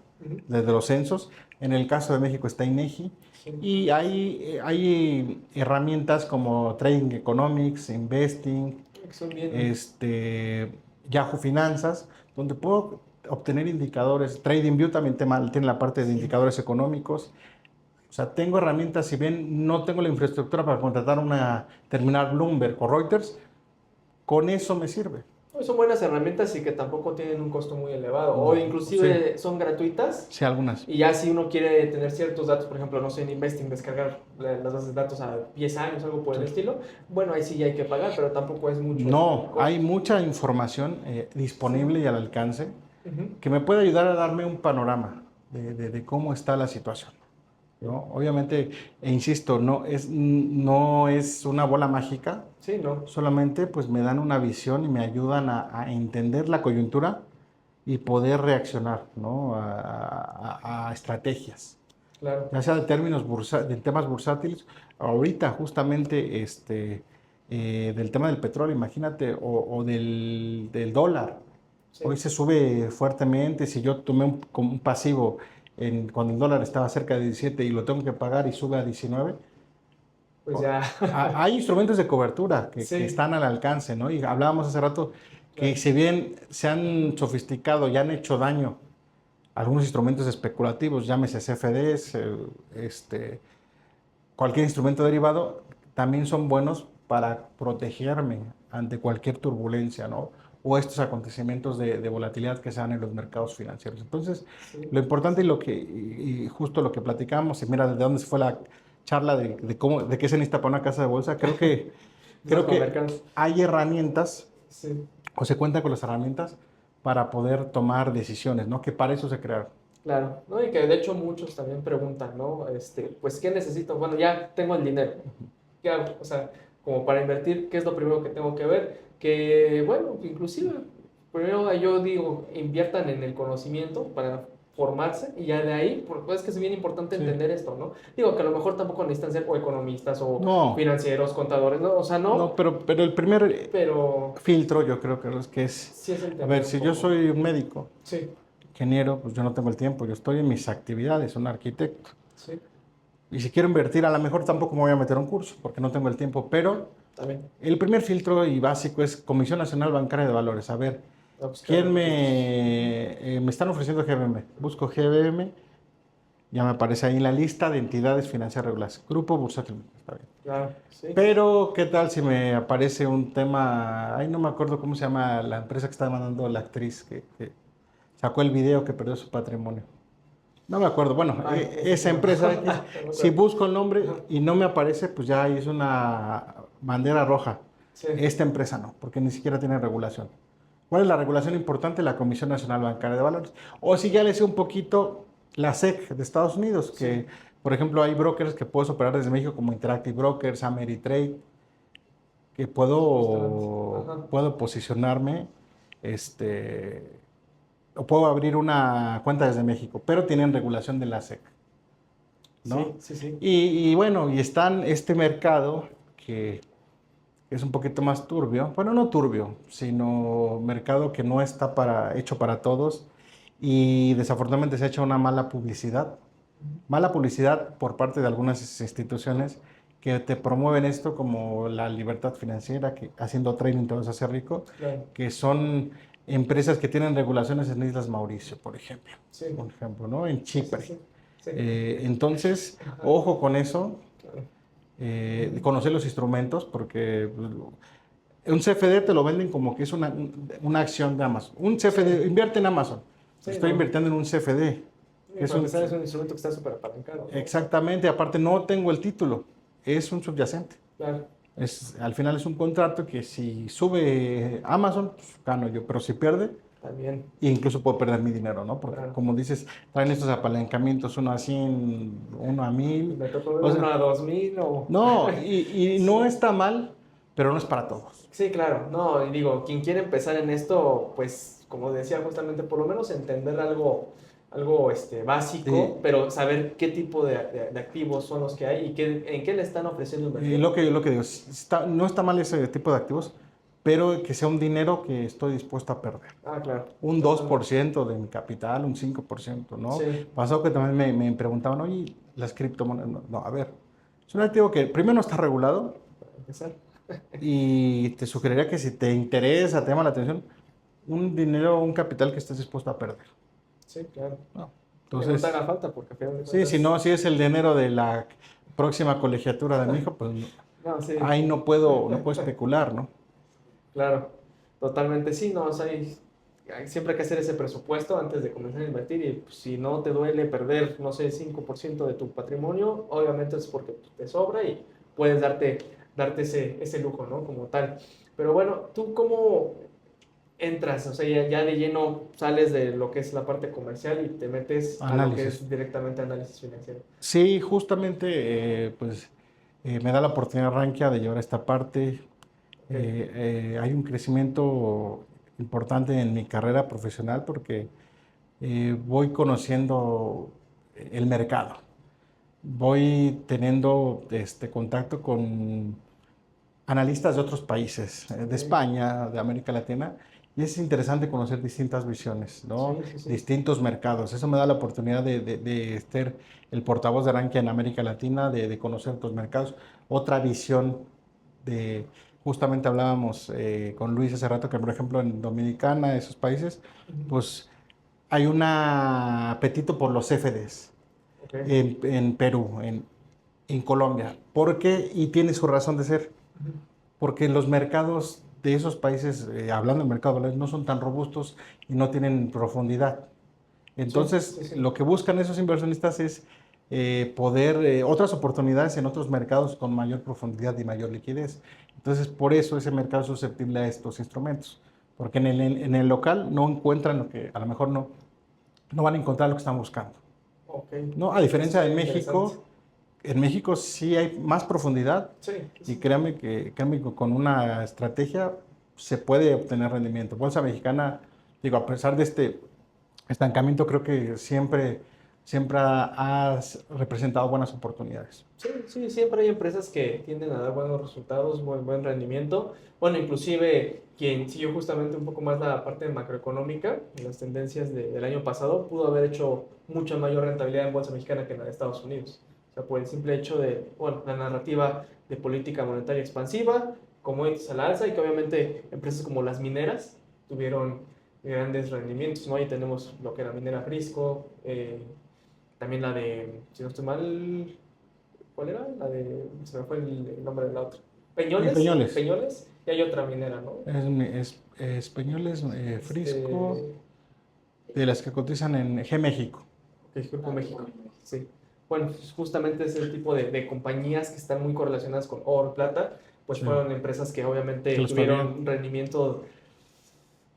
Speaker 2: desde los censos. En el caso de México está INEGI. Sí. Y hay herramientas como Trading Economics, Investing, Yahoo Finanzas, donde puedo obtener indicadores. TradingView también tiene la parte de indicadores económicos. O sea, tengo herramientas, si bien no tengo la infraestructura para contratar una terminal Bloomberg o Reuters, con eso me sirve.
Speaker 1: Son buenas herramientas y que tampoco tienen un costo muy elevado, o inclusive son gratuitas.
Speaker 2: Sí, algunas.
Speaker 1: Y ya si uno quiere tener ciertos datos, por ejemplo, no sé, en Investing, descargar las bases de datos a 10 años, algo por el estilo, bueno, ahí sí ya hay que pagar, pero tampoco es mucho.
Speaker 2: No, hay mucha información disponible y al alcance que me puede ayudar a darme un panorama de cómo está la situación, ¿no? Obviamente, insisto, no es una bola mágica.
Speaker 1: Sí, no.
Speaker 2: Solamente pues me dan una visión y me ayudan a entender la coyuntura y poder reaccionar, ¿no? a estrategias.
Speaker 1: Claro.
Speaker 2: Ya sea de temas bursátiles, ahorita justamente del tema del petróleo, imagínate, o del dólar. Sí. Hoy se sube fuertemente. Si yo tomé un pasivo cuando el dólar estaba cerca de 17 y lo tengo que pagar y sube a 19,
Speaker 1: pues ya.
Speaker 2: Hay instrumentos de cobertura que están al alcance, ¿no? Y hablábamos hace rato que si bien se han sofisticado y han hecho daño algunos instrumentos especulativos, llámese CFDs, cualquier instrumento derivado, también son buenos para protegerme ante cualquier turbulencia, ¿no? O estos acontecimientos de volatilidad que se dan en los mercados financieros. Entonces, lo importante y justo lo que platicamos, y mira, de dónde se fue la charla de qué se necesita para una casa de bolsa, creo que hay herramientas, o se cuenta con las herramientas para poder tomar decisiones, ¿no? Que para eso se crearon.
Speaker 1: Claro, ¿no? Y que de hecho muchos también preguntan, ¿no? Pues, ¿qué necesito? Bueno, ya tengo el dinero, ¿qué hago? O sea, como para invertir, ¿qué es lo primero que tengo que ver? Que, bueno, inclusive, primero yo digo, inviertan en el conocimiento para formarse, y ya de ahí, pues es que es bien importante entender esto, ¿no? Digo que a lo mejor tampoco necesitan ser o economistas o financieros, contadores, ¿no? O sea, no.
Speaker 2: No, pero el primer filtro yo creo que es
Speaker 1: sí es
Speaker 2: a ver, si yo soy un médico,
Speaker 1: sí,
Speaker 2: ingeniero, pues yo no tengo el tiempo, yo estoy en mis actividades, un arquitecto.
Speaker 1: Sí.
Speaker 2: Y si quiero invertir, a lo mejor tampoco me voy a meter a un curso, porque no tengo el tiempo, pero
Speaker 1: también.
Speaker 2: El primer filtro y básico es Comisión Nacional Bancaria de Valores. A ver, ¿quién me están ofreciendo GBM? Busco GBM, ya me aparece ahí en la lista de entidades financieras reguladas. Grupo Bursátil, está bien.
Speaker 1: Claro, sí.
Speaker 2: Pero, ¿qué tal si me aparece un tema? Ay, no me acuerdo cómo se llama la empresa que está mandando la actriz que sacó el video que perdió su patrimonio. No me acuerdo. Bueno, esa empresa, si busco el nombre y no me aparece, pues ya es una bandera roja. Sí. Esta empresa no, porque ni siquiera tiene regulación. ¿Cuál es la regulación importante? La Comisión Nacional Bancaria de Valores. O si ya le sé un poquito, la SEC de Estados Unidos, que, por ejemplo, hay brokers que puedes operar desde México como Interactive Brokers, Ameritrade, que puedo posicionarme, o puedo abrir una cuenta desde México, pero tienen regulación de la SEC, ¿no?
Speaker 1: Sí.
Speaker 2: Y bueno, y están este mercado que es un poquito más turbio, bueno, no turbio, sino mercado que no está hecho para todos, y desafortunadamente se ha hecho una mala publicidad por parte de algunas instituciones que te promueven esto como la libertad financiera, que haciendo trading te vas a hacer rico, que son empresas que tienen regulaciones en Islas Mauricio, por ejemplo, ¿no? En Chipre. Entonces, ojo con eso, conocer los instrumentos, porque un CFD te lo venden como que es una acción de Amazon. Un CFD, invierte en Amazon. Estoy invirtiendo en un CFD.
Speaker 1: Es un instrumento que está súper apalancado, ¿no?
Speaker 2: Exactamente, aparte no tengo el título. es un subyacente.
Speaker 1: Claro,
Speaker 2: Al final es un contrato que si sube Amazon, pues gano yo, pero si pierde,
Speaker 1: también,
Speaker 2: incluso puedo perder mi dinero, ¿no? Porque
Speaker 1: claro.
Speaker 2: como dices, traen estos apalancamientos, uno a 100, uno a 1000.
Speaker 1: Me tocó ver
Speaker 2: O
Speaker 1: uno
Speaker 2: sea,
Speaker 1: a 2000 o...
Speaker 2: no, y no
Speaker 1: Sí.
Speaker 2: está mal, pero no es para todos.
Speaker 1: Sí, claro, no, y digo, quien quiere empezar en esto, pues, como decía justamente, por lo menos entender algo básico,
Speaker 2: Sí,
Speaker 1: pero saber qué tipo de activos son los que hay y en qué le están ofreciendo
Speaker 2: y
Speaker 1: invertir.
Speaker 2: lo que digo, no está mal ese tipo de activos, pero que sea un dinero que estoy dispuesto a perder.
Speaker 1: Ah, claro,
Speaker 2: Un dos por
Speaker 1: totalmente.
Speaker 2: ciento de mi capital, un 5%, ¿no?
Speaker 1: Sí,
Speaker 2: Pasó que también me preguntaban, oye, las criptomonedas, no, no, a ver, es un activo que primero no está regulado
Speaker 1: para empezar.
Speaker 2: y te
Speaker 1: Sí,
Speaker 2: sugeriría que si te interesa, te llama la atención, un dinero, un capital que estés dispuesto a perder,
Speaker 1: sí, claro.
Speaker 2: ¿no?
Speaker 1: Que no te
Speaker 2: Entonces,
Speaker 1: haga falta, porque a final de
Speaker 2: sí, si
Speaker 1: cuentas,
Speaker 2: no, si es el dinero de la próxima colegiatura de mi hijo, pues
Speaker 1: no, sí,
Speaker 2: ahí no puedo especular, ¿no?
Speaker 1: claro, totalmente sí, no, o sea, siempre hay que hacer ese presupuesto antes de comenzar a invertir y pues, si no te duele perder, no sé, 5% de tu patrimonio, obviamente es porque pues, te sobra y puedes darte ese lujo, ¿no? Como tal. Pero bueno, ¿tú cómo entras? O sea, ya de lleno sales de lo que es la parte comercial y te metes a lo que
Speaker 2: Análisis.
Speaker 1: es directamente análisis financiero.
Speaker 2: Sí, justamente, pues me da la oportunidad Rankia de llevar esta parte.
Speaker 1: Ok,
Speaker 2: Hay un crecimiento importante en mi carrera profesional porque voy conociendo el mercado, voy teniendo contacto con analistas de otros países, de
Speaker 1: ok,
Speaker 2: España, de América Latina, y es interesante conocer distintas visiones, ¿no?
Speaker 1: sí, sí, sí,
Speaker 2: Distintos mercados. Eso me da la oportunidad de ser el portavoz de Rankia en América Latina, de conocer otros mercados, otra visión de, justamente hablábamos con Luis hace rato que, por ejemplo, en Dominicana, esos países,
Speaker 1: ujú,
Speaker 2: pues hay un apetito por los CFDs
Speaker 1: ok,
Speaker 2: en Perú, en Colombia. ¿Por qué? Y tiene su razón de ser
Speaker 1: ujú,
Speaker 2: porque los mercados de esos países, hablando del mercado de valores, no son tan robustos y no tienen profundidad.
Speaker 1: sí, sí,
Speaker 2: Entonces,
Speaker 1: sí,
Speaker 2: lo que buscan esos inversionistas es poder, otras oportunidades en otros mercados con mayor profundidad y mayor liquidez. Entonces, por eso ese mercado es susceptible a estos instrumentos, porque en el local no encuentran lo que, a lo mejor no van a encontrar lo que están buscando,
Speaker 1: ok,
Speaker 2: ¿no? A
Speaker 1: eso
Speaker 2: diferencia
Speaker 1: está
Speaker 2: de
Speaker 1: bien interesante.
Speaker 2: México, en México sí hay más profundidad
Speaker 1: Sí,
Speaker 2: y
Speaker 1: sí,
Speaker 2: créanme que con una estrategia se puede obtener rendimiento. Bolsa Mexicana, digo, a pesar de este estancamiento, creo que siempre ha representado buenas oportunidades.
Speaker 1: sí, sí, siempre hay empresas que tienden a dar buenos resultados, buen rendimiento. Bueno, inclusive quien siguió justamente un poco más la parte macroeconómica, las tendencias del año pasado, pudo haber hecho mucha mayor rentabilidad en bolsa mexicana que en la de Estados Unidos. O sea, por el simple hecho de, bueno, la narrativa de política monetaria expansiva, commodities a la alza y que obviamente empresas como las mineras tuvieron grandes rendimientos, ¿no? Ahí tenemos lo que era minera Frisco, también la de, si no estoy mal, ¿cuál era? La de, se me fue el nombre de la otra. Peñoles,
Speaker 2: Peñoles,
Speaker 1: Peñoles, y hay otra minera, ¿no?
Speaker 2: Españoles, Frisco,
Speaker 1: Este,
Speaker 2: de las que cotizan en G México.
Speaker 1: que es Grupo México, sí. Bueno, pues justamente ese tipo de compañías que están muy correlacionadas con oro, plata, pues
Speaker 2: Sí,
Speaker 1: fueron empresas que
Speaker 2: que
Speaker 1: obviamente
Speaker 2: les fue
Speaker 1: tuvieron
Speaker 2: bien.
Speaker 1: un rendimiento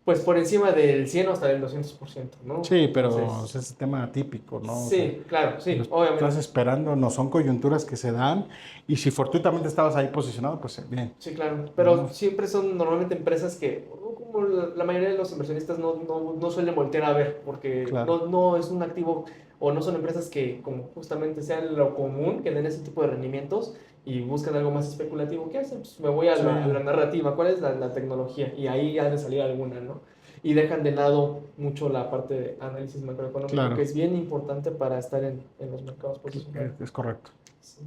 Speaker 1: pues por encima del 100 o hasta del 200%, ¿no?
Speaker 2: Sí, pero o
Speaker 1: Entonces,
Speaker 2: sea, es tema típico, ¿no? O sea,
Speaker 1: sí, claro,
Speaker 2: lo
Speaker 1: sí,
Speaker 2: estás
Speaker 1: obviamente.
Speaker 2: esperando, no son coyunturas que se dan y si fortuitamente estabas ahí posicionado, pues bien,
Speaker 1: Sí, claro, pero
Speaker 2: ¿no?
Speaker 1: siempre son normalmente empresas que, como la mayoría de los inversionistas, no suelen voltear a ver, porque
Speaker 2: Claro,
Speaker 1: no es un activo o no son empresas que como justamente sean lo común, que den ese tipo de rendimientos y buscan algo más especulativo. ¿Qué hacen? Pues me voy a
Speaker 2: sí,
Speaker 1: la narrativa, ¿cuál es la tecnología? Y ahí ha de salir alguna, ¿no? Y dejan de lado mucho la parte de análisis macroeconómico, que
Speaker 2: claro,
Speaker 1: es bien importante para estar en los mercados posicionados.
Speaker 2: es correcto.
Speaker 1: Sí.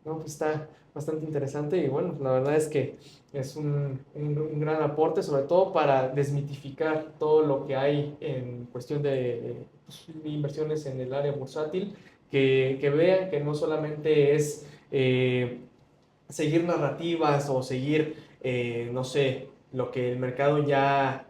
Speaker 1: No, pues está bastante interesante y bueno, la verdad es que es un gran aporte, sobre todo para desmitificar todo lo que hay en cuestión de, pues, de inversiones en el área bursátil, que vean que no solamente es seguir narrativas o seguir, no sé, lo que el mercado ya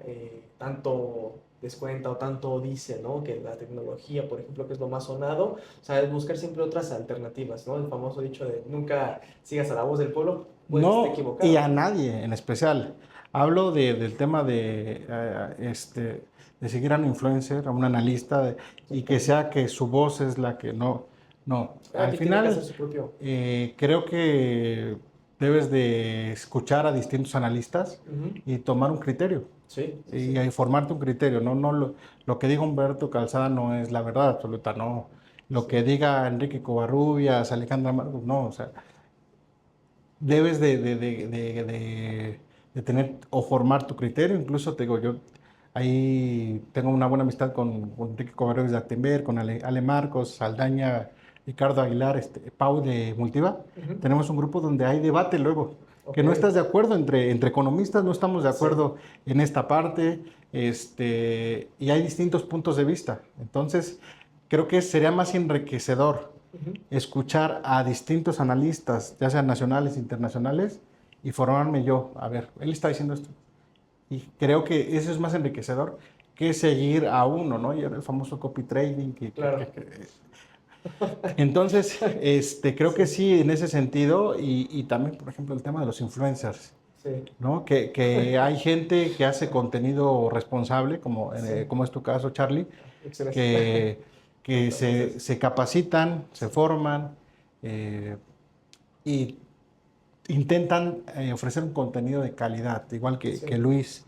Speaker 1: tanto descuenta o tanto dice, ¿no? Que la tecnología, por ejemplo, que es lo más sonado, o sea, es buscar siempre otras alternativas, ¿no? El famoso dicho de nunca sigas a la voz del pueblo, puede que esté
Speaker 2: No, y
Speaker 1: equivocado.
Speaker 2: a nadie en especial. Hablo del tema de seguir a un influencer, a un analista,
Speaker 1: Sí,
Speaker 2: y que
Speaker 1: claro.
Speaker 2: sea que su voz es la que no. No, al
Speaker 1: Que tiene que hacer
Speaker 2: final
Speaker 1: su propio.
Speaker 2: creo que debes de escuchar a distintos analistas
Speaker 1: Ujú.
Speaker 2: y tomar un criterio
Speaker 1: Sí, sí,
Speaker 2: y
Speaker 1: sí.
Speaker 2: ahí formarte un criterio. No, no lo que diga Humberto Calzada no es la verdad absoluta, no. Lo
Speaker 1: Sí,
Speaker 2: que diga Enrique Covarrubias, Alejandra Marcos, no, o sea, debes de tener o formar tu criterio. Incluso te digo, yo ahí tengo una buena amistad con Enrique Covarrubias de Actinver, con Ale Marcos, Saldaña, Ricardo Aguilar, Pau de Multiva.
Speaker 1: ujú.
Speaker 2: Tenemos un grupo donde hay debate luego,
Speaker 1: Ok,
Speaker 2: que no estás de acuerdo entre economistas, no estamos de
Speaker 1: sí,
Speaker 2: acuerdo en esta parte, y hay distintos puntos de vista. Entonces, creo que sería más enriquecedor
Speaker 1: ujú.
Speaker 2: escuchar a distintos analistas, ya sean nacionales, internacionales, y formarme yo. A ver, él está diciendo esto. Y creo que eso es más enriquecedor que seguir a uno, ¿no? Y el famoso copy trading.
Speaker 1: Claro,
Speaker 2: Entonces, creo que
Speaker 1: sí,
Speaker 2: sí, en ese sentido, y también, por ejemplo, el tema de los influencers,
Speaker 1: sí,
Speaker 2: ¿no? Que hay gente que hace contenido responsable,
Speaker 1: sí,
Speaker 2: como es tu caso, Charlie,
Speaker 1: excelente.
Speaker 2: que, que
Speaker 1: Tratamos de
Speaker 2: se,
Speaker 1: eso.
Speaker 2: se capacitan, se
Speaker 1: Sí,
Speaker 2: forman, eh, y intentan ofrecer un contenido de calidad, igual que
Speaker 1: sí,
Speaker 2: Luis.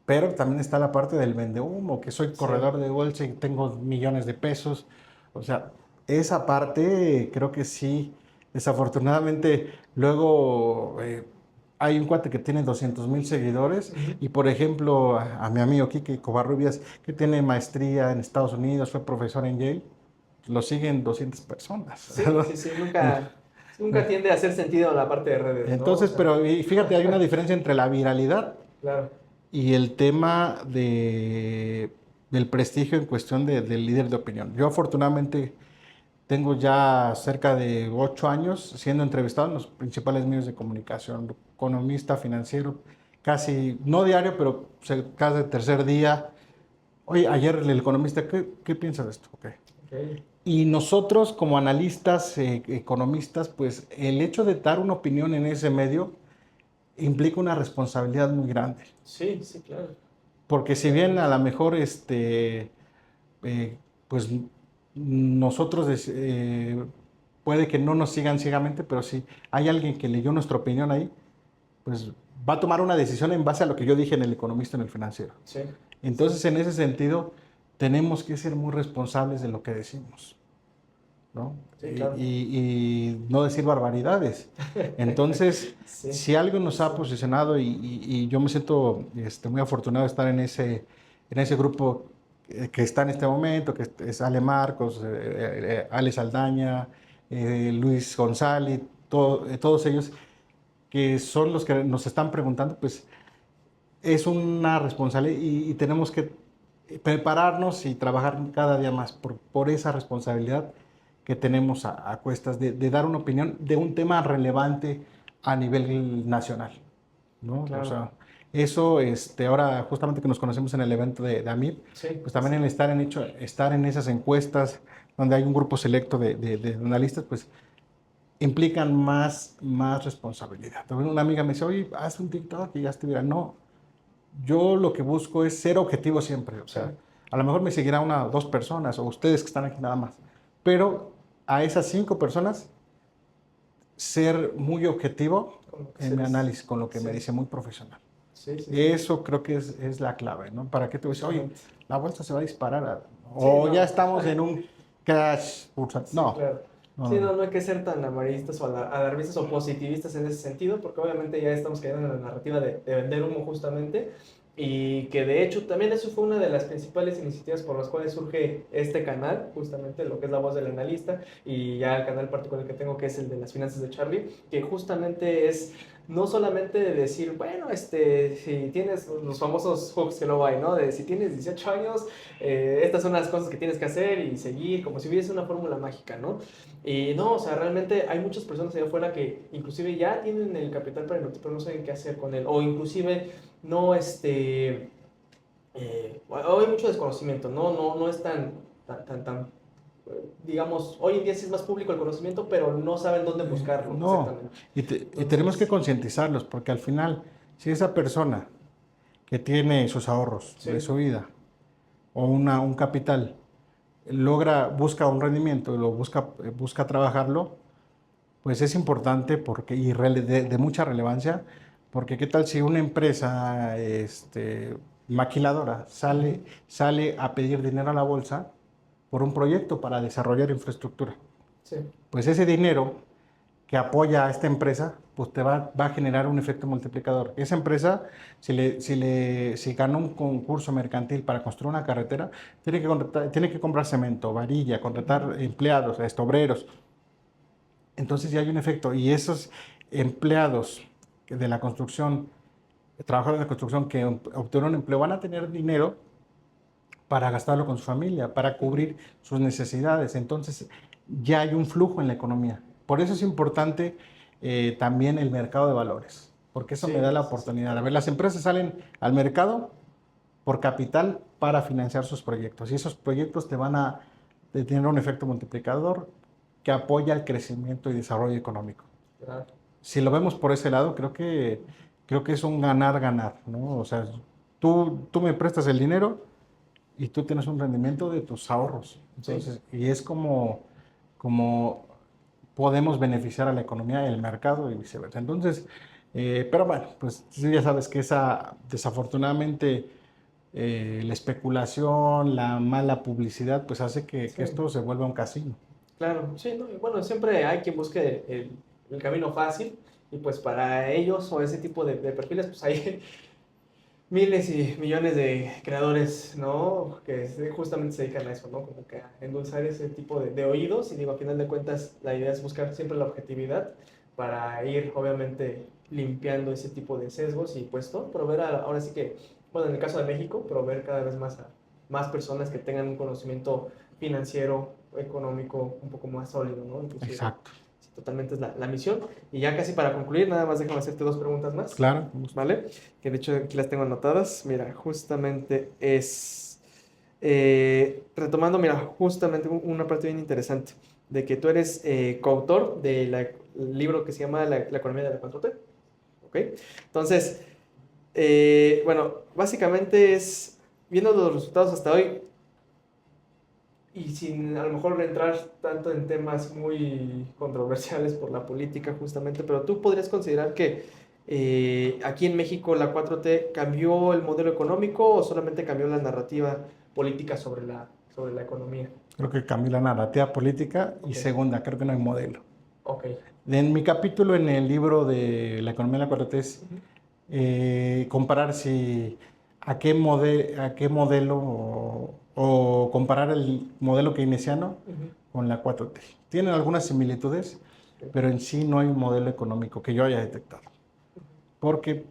Speaker 2: Pero también está la parte del vendehumo, que soy
Speaker 1: sí,
Speaker 2: corredor de bolsa y tengo millones de pesos. O sea, esa parte creo que sí, desafortunadamente, luego hay un cuate que tiene 200,000 seguidores
Speaker 1: ujú.
Speaker 2: y, por ejemplo, a mi amigo Kike Covarrubias, que tiene maestría en Estados Unidos, fue profesor en Yale, lo siguen 200 personas.
Speaker 1: Sí, sí, sí, nunca tiende a hacer sentido la parte de redes, ¿no? O
Speaker 2: Entonces,
Speaker 1: sea,
Speaker 2: pero y fíjate, hay una diferencia entre la viralidad
Speaker 1: claro,
Speaker 2: y el tema del prestigio en cuestión del líder de opinión. Yo afortunadamente tengo ya cerca de 8 años siendo entrevistado en los principales medios de comunicación, economista, financiero, casi, no diario, pero cada tercer día. Oye, ayer el economista, ¿qué piensa de esto? Ok.
Speaker 1: ok.
Speaker 2: Y nosotros como analistas, economistas, pues el hecho de dar una opinión en ese medio implica una responsabilidad muy grande.
Speaker 1: Sí, sí, claro,
Speaker 2: Porque si bien a
Speaker 1: totalmente.
Speaker 2: lo mejor pues nosotros puede que no nos sigan ciegamente, pero si hay alguien que leyó nuestra opinión ahí, pues va a tomar una decisión en base a lo que yo dije en El Economista, en El Financiero.
Speaker 1: Sí, sí,
Speaker 2: Entonces, en ese sentido, tenemos que ser muy responsables de lo que decimos, ¿no?
Speaker 1: sí, claro.
Speaker 2: Y no decir barbaridades. Entonces,
Speaker 1: Sí,
Speaker 2: si algo nos ha
Speaker 1: justo.
Speaker 2: posicionado y yo me siento muy afortunado de estar en ese grupo que está en este momento, que es Ale Marcos, Ale Saldaña, Luis González, todos ellos, que son los que nos están preguntando, pues es una responsabilidad y tenemos que prepararnos y trabajar cada día más por esa responsabilidad que tenemos a cuestas de dar una opinión de un tema relevante a nivel nacional, ¿no? O
Speaker 1: Claro.
Speaker 2: sea, eso, ahora justamente que nos conocemos en el evento de AMIP,
Speaker 1: Sí,
Speaker 2: pues
Speaker 1: sí,
Speaker 2: también
Speaker 1: sí.
Speaker 2: el estar en esas encuestas donde hay un grupo selecto de analistas, pues implican más responsabilidad. También una amiga me dice, oye, haz un TikTok y ya estuviera. No, yo lo que busco es ser objetivo siempre. O
Speaker 1: Sí,
Speaker 2: sea, a lo mejor me seguirá una o dos personas o ustedes que están aquí nada más. Pero a esas 5 personas, ser muy objetivo
Speaker 1: con lo que se
Speaker 2: en mi
Speaker 1: dice.
Speaker 2: análisis, con lo que me
Speaker 1: Sí,
Speaker 2: dice, muy profesional.
Speaker 1: sí, sí, sí.
Speaker 2: Eso creo que es la clave, ¿no? ¿Para qué te voy a decir, oye,
Speaker 1: Justamente.
Speaker 2: la bolsa se va a disparar?
Speaker 1: Sí,
Speaker 2: O ya
Speaker 1: no.
Speaker 2: estamos en un crash bursátil.
Speaker 1: Sí,
Speaker 2: No,
Speaker 1: claro.
Speaker 2: no,
Speaker 1: Sí,
Speaker 2: no,
Speaker 1: no,
Speaker 2: no.
Speaker 1: no hay que ser tan amarillistas o alarmistas o positivistas en ese sentido, porque obviamente ya estamos cayendo en la narrativa de vender humo justamente, y que de hecho también eso fue una de las principales iniciativas por las cuales surge este canal, justamente lo que es La Voz del Analista, y ya el canal particular que tengo que es el de las finanzas de Charlie, que justamente es no solamente de decir, bueno, si tienes los famosos hooks que luego hay, ¿no? De si tienes 18 años, estas son las cosas que tienes que hacer y seguir, como si hubiese una fórmula mágica, ¿no? Y no, o sea, realmente hay muchas personas allá afuera que inclusive ya tienen el capital para invertir, pero no saben qué hacer con él, o inclusive no, Hoy hay mucho desconocimiento, no es digamos, hoy en día sí es más público el conocimiento, pero no saben dónde buscarlo
Speaker 2: No,
Speaker 1: exactamente.
Speaker 2: y tenemos que
Speaker 1: Entonces,
Speaker 2: concientizarlos, porque al final, si esa persona que tiene sus ahorros de
Speaker 1: sí,
Speaker 2: su vida o un capital busca un rendimiento, busca trabajarlo, pues es importante porque, de mucha relevancia, porque qué tal si una empresa maquiladora
Speaker 1: ujú,
Speaker 2: sale a pedir dinero a la bolsa por un proyecto para desarrollar infraestructura.
Speaker 1: sí,
Speaker 2: Pues ese dinero que apoya a esta empresa, pues va a generar un efecto multiplicador. Esa empresa, si gana un concurso mercantil para construir una carretera, tiene que comprar cemento, varilla,
Speaker 1: ujú,
Speaker 2: contratar empleados, obreros. Entonces ya hay un efecto. Y esos empleados de la construcción, trabajadores de la construcción que obtuvieron empleo, van a tener dinero para gastarlo con su familia, para
Speaker 1: ujú.
Speaker 2: cubrir sus necesidades. Entonces ya hay un flujo en la economía. Por eso es importante también el mercado de valores, porque eso me da
Speaker 1: Sí,
Speaker 2: la
Speaker 1: sí, sí,
Speaker 2: oportunidad. A ver,
Speaker 1: totalmente.
Speaker 2: las empresas salen al mercado por capital para financiar sus proyectos y esos proyectos te van a tener un efecto multiplicador que apoya el crecimiento y desarrollo económico.
Speaker 1: Claro.
Speaker 2: Si lo vemos por ese lado, creo que es un ganar-ganar, ¿no? O sea, tú me prestas el dinero y tú tienes un rendimiento de tus ahorros.
Speaker 1: Sí,
Speaker 2: Entonces, y es como podemos beneficiar a la economía, el mercado y viceversa. Entonces, pero bueno, pues sí, ya sabes que desafortunadamente, la especulación, la mala publicidad, pues hace que
Speaker 1: sí.
Speaker 2: esto se vuelva un casino.
Speaker 1: Claro, sí, ¿no? Y bueno, siempre hay quien busque el camino fácil y pues para ellos o ese tipo de perfiles, pues hay miles y millones de creadores, ¿no? Que justamente se dedican a eso, ¿no? Como que a endulzar ese tipo de oídos y digo, a final de cuentas, la idea es buscar siempre la objetividad para ir, obviamente, limpiando ese tipo de sesgos y pues, ¿no? Proveer ahora sí que, bueno, en el caso de México, proveer cada vez más a más personas que tengan un conocimiento financiero, económico, un poco más sólido, ¿no? Inclusive,
Speaker 2: Exacto.
Speaker 1: sí, totalmente es la misión. Y ya casi para concluir, nada más déjame hacerte dos preguntas más,
Speaker 2: Claro, me gusta.
Speaker 1: ¿vale? Que de hecho aquí las tengo anotadas. Mira, justamente es, retomando, mira, justamente una parte bien interesante, de que tú eres coautor del libro que se llama La economía de la 4T, ¿ok? Entonces, bueno, básicamente es, viendo los resultados hasta hoy, y sin a lo mejor entrar tanto en temas muy controversiales por la política justamente, pero tú podrías considerar que aquí en México la 4T cambió el modelo económico o solamente cambió la narrativa política sobre la economía.
Speaker 2: Creo que cambió la narrativa política y
Speaker 1: Ok,
Speaker 2: segunda, creo que no hay modelo.
Speaker 1: ok.
Speaker 2: En mi capítulo en el libro de La economía de la 4T es
Speaker 1: Ujú,
Speaker 2: comparar a qué modelo o comparar el modelo keynesiano
Speaker 1: ujú,
Speaker 2: con la 4T. Tienen algunas similitudes,
Speaker 1: ok,
Speaker 2: pero en sí no hay un modelo económico que yo haya detectado. Porque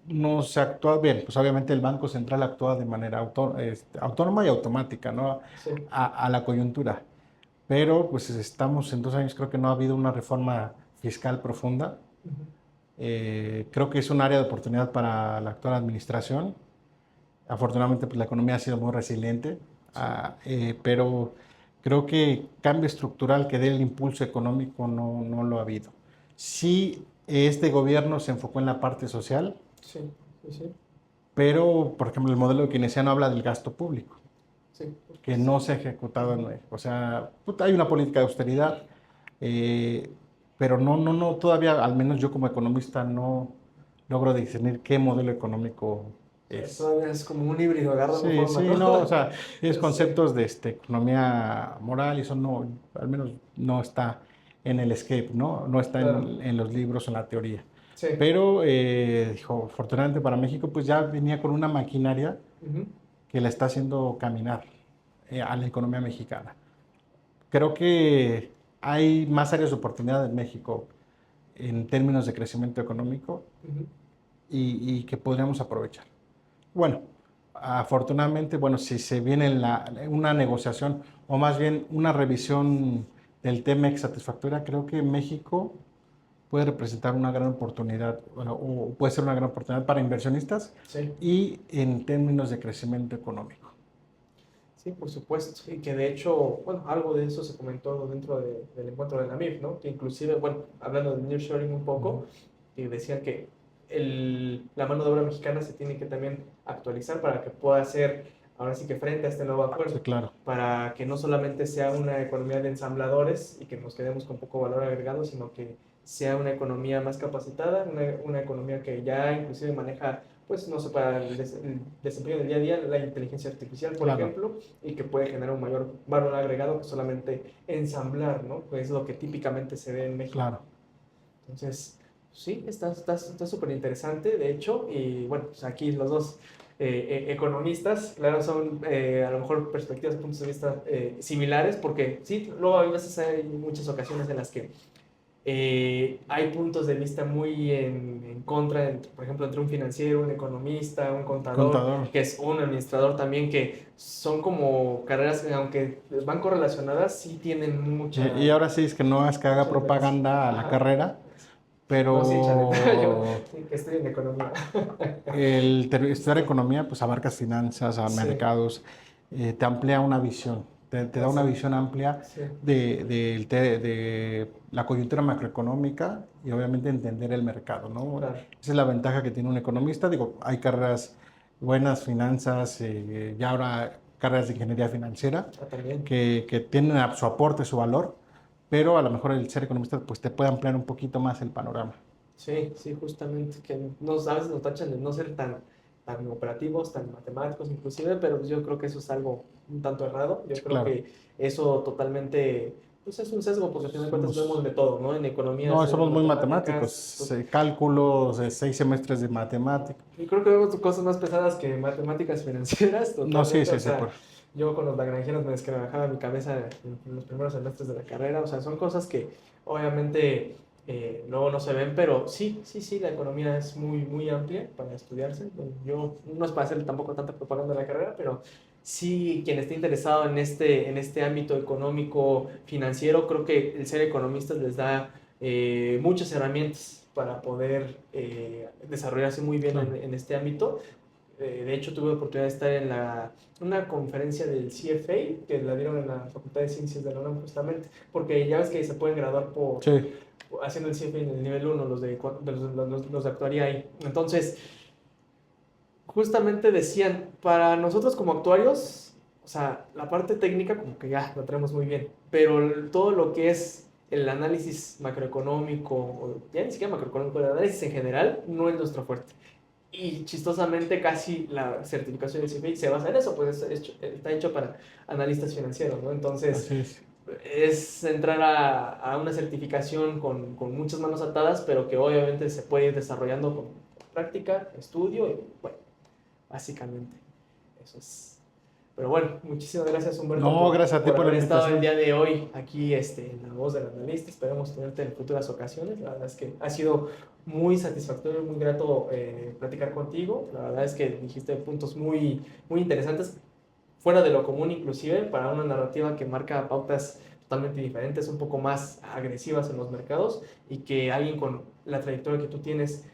Speaker 2: no se actúa bien, pues obviamente el Banco Central actúa de manera autónoma y automática, ¿no?
Speaker 1: sí,
Speaker 2: A la coyuntura. Pero pues estamos en 2 años, creo que no ha habido una reforma fiscal profunda.
Speaker 1: ujú,
Speaker 2: Creo que es un área de oportunidad para la actual administración. Afortunadamente, pues la economía ha sido muy resiliente,
Speaker 1: sí,
Speaker 2: pero creo que cambio estructural que dé el impulso económico no lo ha habido. Sí, este gobierno se enfocó en la parte social,
Speaker 1: sí, sí, sí,
Speaker 2: pero, por ejemplo, el modelo keynesiano habla del gasto público,
Speaker 1: sí,
Speaker 2: que no se ha ejecutado en
Speaker 1: ujú,
Speaker 2: México. O sea, hay una política de austeridad, eh, pero no, todavía, al menos yo como economista, no logro discernir qué modelo económico
Speaker 1: sí,
Speaker 2: es.
Speaker 1: todavía es como un híbrido, agarrando
Speaker 2: Sí,
Speaker 1: forma,
Speaker 2: sí,
Speaker 1: ¿no?
Speaker 2: no, o sea, es
Speaker 1: Sí,
Speaker 2: conceptos de economía moral y eso no, al menos no está en el script, ¿no? No está
Speaker 1: claro,
Speaker 2: en los libros o en la teoría.
Speaker 1: sí,
Speaker 2: Pero, dijo, afortunadamente para México, pues ya venía con una maquinaria
Speaker 1: ujú,
Speaker 2: que la está haciendo caminar a la economía mexicana. Creo que hay más áreas de oportunidad en México en términos de crecimiento económico
Speaker 1: ujú.
Speaker 2: y que podríamos aprovechar. Bueno, afortunadamente, bueno, si se viene una negociación o más bien una revisión del TEMEC satisfactoria, creo que México puede representar una gran oportunidad, bueno, o puede ser una gran oportunidad para inversionistas
Speaker 1: Sí.
Speaker 2: y en términos de crecimiento económico.
Speaker 1: Sí, por supuesto. Y que de hecho, bueno, algo de eso se comentó dentro del encuentro de la MIF, ¿no? Que inclusive, bueno, hablando de nearshoring un poco, que decían que la mano de obra mexicana se tiene que también actualizar para que pueda ser, ahora sí que frente a este nuevo
Speaker 2: Sí,
Speaker 1: acuerdo,
Speaker 2: claro,
Speaker 1: para que no solamente sea una economía de ensambladores y que nos quedemos con poco valor agregado, sino que sea una economía más capacitada, una economía que ya inclusive maneja, pues no sé, para el desempeño del día a día, la inteligencia artificial, por
Speaker 2: claro,
Speaker 1: ejemplo, y que puede generar un mayor valor agregado que solamente ensamblar, ¿no? Pues es lo que típicamente se ve en México.
Speaker 2: claro.
Speaker 1: Entonces, sí, está súper interesante, de hecho, y bueno, pues aquí los dos economistas, claro, son a lo mejor perspectivas, puntos de vista similares, porque sí, luego a veces hay muchas ocasiones en las que hay puntos de vista muy en contra, por ejemplo, entre un financiero, un economista, un contador,
Speaker 2: Contador.
Speaker 1: que es un administrador también, que son como carreras que aunque van correlacionadas, sí tienen
Speaker 2: Y ahora sí es que no es que haga
Speaker 1: mucha diferencia.
Speaker 2: propaganda a la
Speaker 1: Ajá.
Speaker 2: carrera,
Speaker 1: No, sí, chale, yo
Speaker 2: pero
Speaker 1: estoy en economía.
Speaker 2: estudiar economía pues abarcas finanzas, a
Speaker 1: Sí,
Speaker 2: mercados, te amplía una visión, te da una
Speaker 1: exacto.
Speaker 2: visión amplia
Speaker 1: Sí,
Speaker 2: de la coyuntura macroeconómica y obviamente entender el mercado, ¿no?
Speaker 1: claro.
Speaker 2: Esa es la ventaja que tiene un economista. Digo, hay carreras buenas, finanzas, y ahora carreras de ingeniería financiera
Speaker 1: Ah, también.
Speaker 2: que tienen su aporte, su valor, pero a lo mejor el ser economista pues te puede ampliar un poquito más el panorama.
Speaker 1: Sí, sí, justamente, que a veces nos tachan de no ser tan operativos, tan matemáticos inclusive, pero pues yo creo que eso es algo un tanto errado. Yo creo
Speaker 2: Claro.
Speaker 1: que eso totalmente, pues es un sesgo, porque al final de cuentas vemos de
Speaker 2: Somos,
Speaker 1: todo, ¿no? En economía
Speaker 2: no,
Speaker 1: se ven
Speaker 2: somos muy matemáticos,
Speaker 1: matemáticas,
Speaker 2: cálculos, 6 semestres de matemáticas.
Speaker 1: y creo que vemos cosas más pesadas que matemáticas financieras,
Speaker 2: No, sí,
Speaker 1: totalmente. O
Speaker 2: sí, sí,
Speaker 1: sea, yo con los lagrangianos me descargaba mi cabeza en los primeros semestres de la carrera. O sea, son cosas que obviamente luego no se ven, pero sí, sí, sí, la economía es muy, muy amplia para estudiarse. Yo no es para hacer tampoco tanta propaganda de la carrera, pero sí, quien esté interesado en este ámbito económico, financiero, creo que el ser economista les da muchas herramientas para poder desarrollarse muy bien
Speaker 2: claro.
Speaker 1: en este ámbito. De hecho, tuve la oportunidad de estar en una conferencia del CFA que la dieron en la Facultad de Ciencias de la UNAM justamente, porque ya ves que se pueden graduar
Speaker 2: Sí,
Speaker 1: haciendo el CFA en el nivel 1, los de actuaría ahí. Entonces, justamente decían, para nosotros como actuarios, o sea, la parte técnica como que ya la tenemos muy bien, pero todo lo que es el análisis macroeconómico, o ya ni siquiera macroeconómico, el análisis en general, no es nuestro fuerte. Y chistosamente casi la certificación del CFA se basa en eso, pues está hecho para analistas financieros, ¿no? Entonces,
Speaker 2: así es.
Speaker 1: es entrar a una certificación con muchas manos atadas, pero que obviamente se puede ir desarrollando con práctica, estudio y bueno, básicamente eso es. Pero bueno, muchísimas gracias Humberto
Speaker 2: No, gracias a ti
Speaker 1: por
Speaker 2: por la
Speaker 1: haber estado el
Speaker 2: invitación.
Speaker 1: día de hoy aquí en La Voz del Analista. Esperemos tenerte en futuras ocasiones. La verdad es que ha sido muy satisfactorio, muy grato platicar contigo. La verdad es que dijiste puntos muy, muy interesantes, fuera de lo común inclusive, para una narrativa que marca pautas totalmente diferentes, un poco más agresivas en los mercados, y que alguien con la trayectoria que tú tienes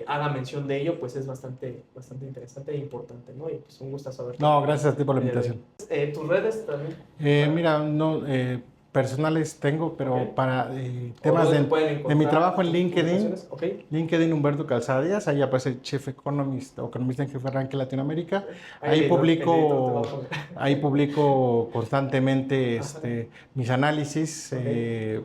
Speaker 1: haga mención de ello, pues es bastante, bastante interesante e importante, ¿no? Y pues un gusto saberte
Speaker 2: No,
Speaker 1: aquí
Speaker 2: gracias a ti por la
Speaker 1: el día de hoy.
Speaker 2: invitación.
Speaker 1: Tus redes también, para,
Speaker 2: Mira, no, personales tengo,
Speaker 1: ok,
Speaker 2: pero para
Speaker 1: o
Speaker 2: temas
Speaker 1: dónde te pueden
Speaker 2: de mi
Speaker 1: encontrar
Speaker 2: trabajo en
Speaker 1: tus
Speaker 2: LinkedIn,
Speaker 1: publicaciones, ok,
Speaker 2: LinkedIn Humberto Calzadías, ahí aparece Chief Economist o Economista en Jefe Ranking Latinoamérica.
Speaker 1: ahí
Speaker 2: Ahí
Speaker 1: el editor te va a
Speaker 2: publico,
Speaker 1: poner,
Speaker 2: ahí publico constantemente
Speaker 1: ajá,
Speaker 2: mis análisis,
Speaker 1: ok,
Speaker 2: de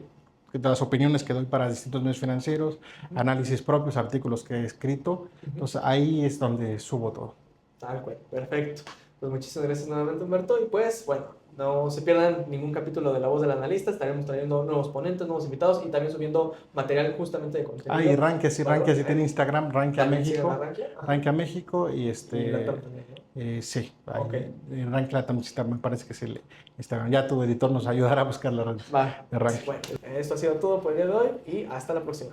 Speaker 2: las opiniones que doy para distintos medios financieros,
Speaker 1: ujú,
Speaker 2: análisis propios, artículos que he escrito.
Speaker 1: ujú.
Speaker 2: Entonces ahí es donde subo todo.
Speaker 1: Tal cual, perfecto. Pues muchísimas gracias nuevamente, Humberto. Y pues, bueno, no se pierdan ningún capítulo de La Voz del Analista. Estaremos trayendo nuevos ponentes, nuevos invitados y también subiendo material justamente de
Speaker 2: Ah, y
Speaker 1: contenido.
Speaker 2: Rankia, si tiene Instagram, Rankia
Speaker 1: También sigan a
Speaker 2: México,
Speaker 1: Rankia. Ajá.
Speaker 2: Rankia México y
Speaker 1: Y Latam también, ¿no?
Speaker 2: sí,
Speaker 1: Ok,
Speaker 2: ahí, en Rankia Latam sí, me parece que es el Instagram. Ya tu editor nos ayudará a buscar las redes
Speaker 1: va.
Speaker 2: de Rankia.
Speaker 1: Bueno, esto ha sido todo por el día de hoy y hasta la próxima.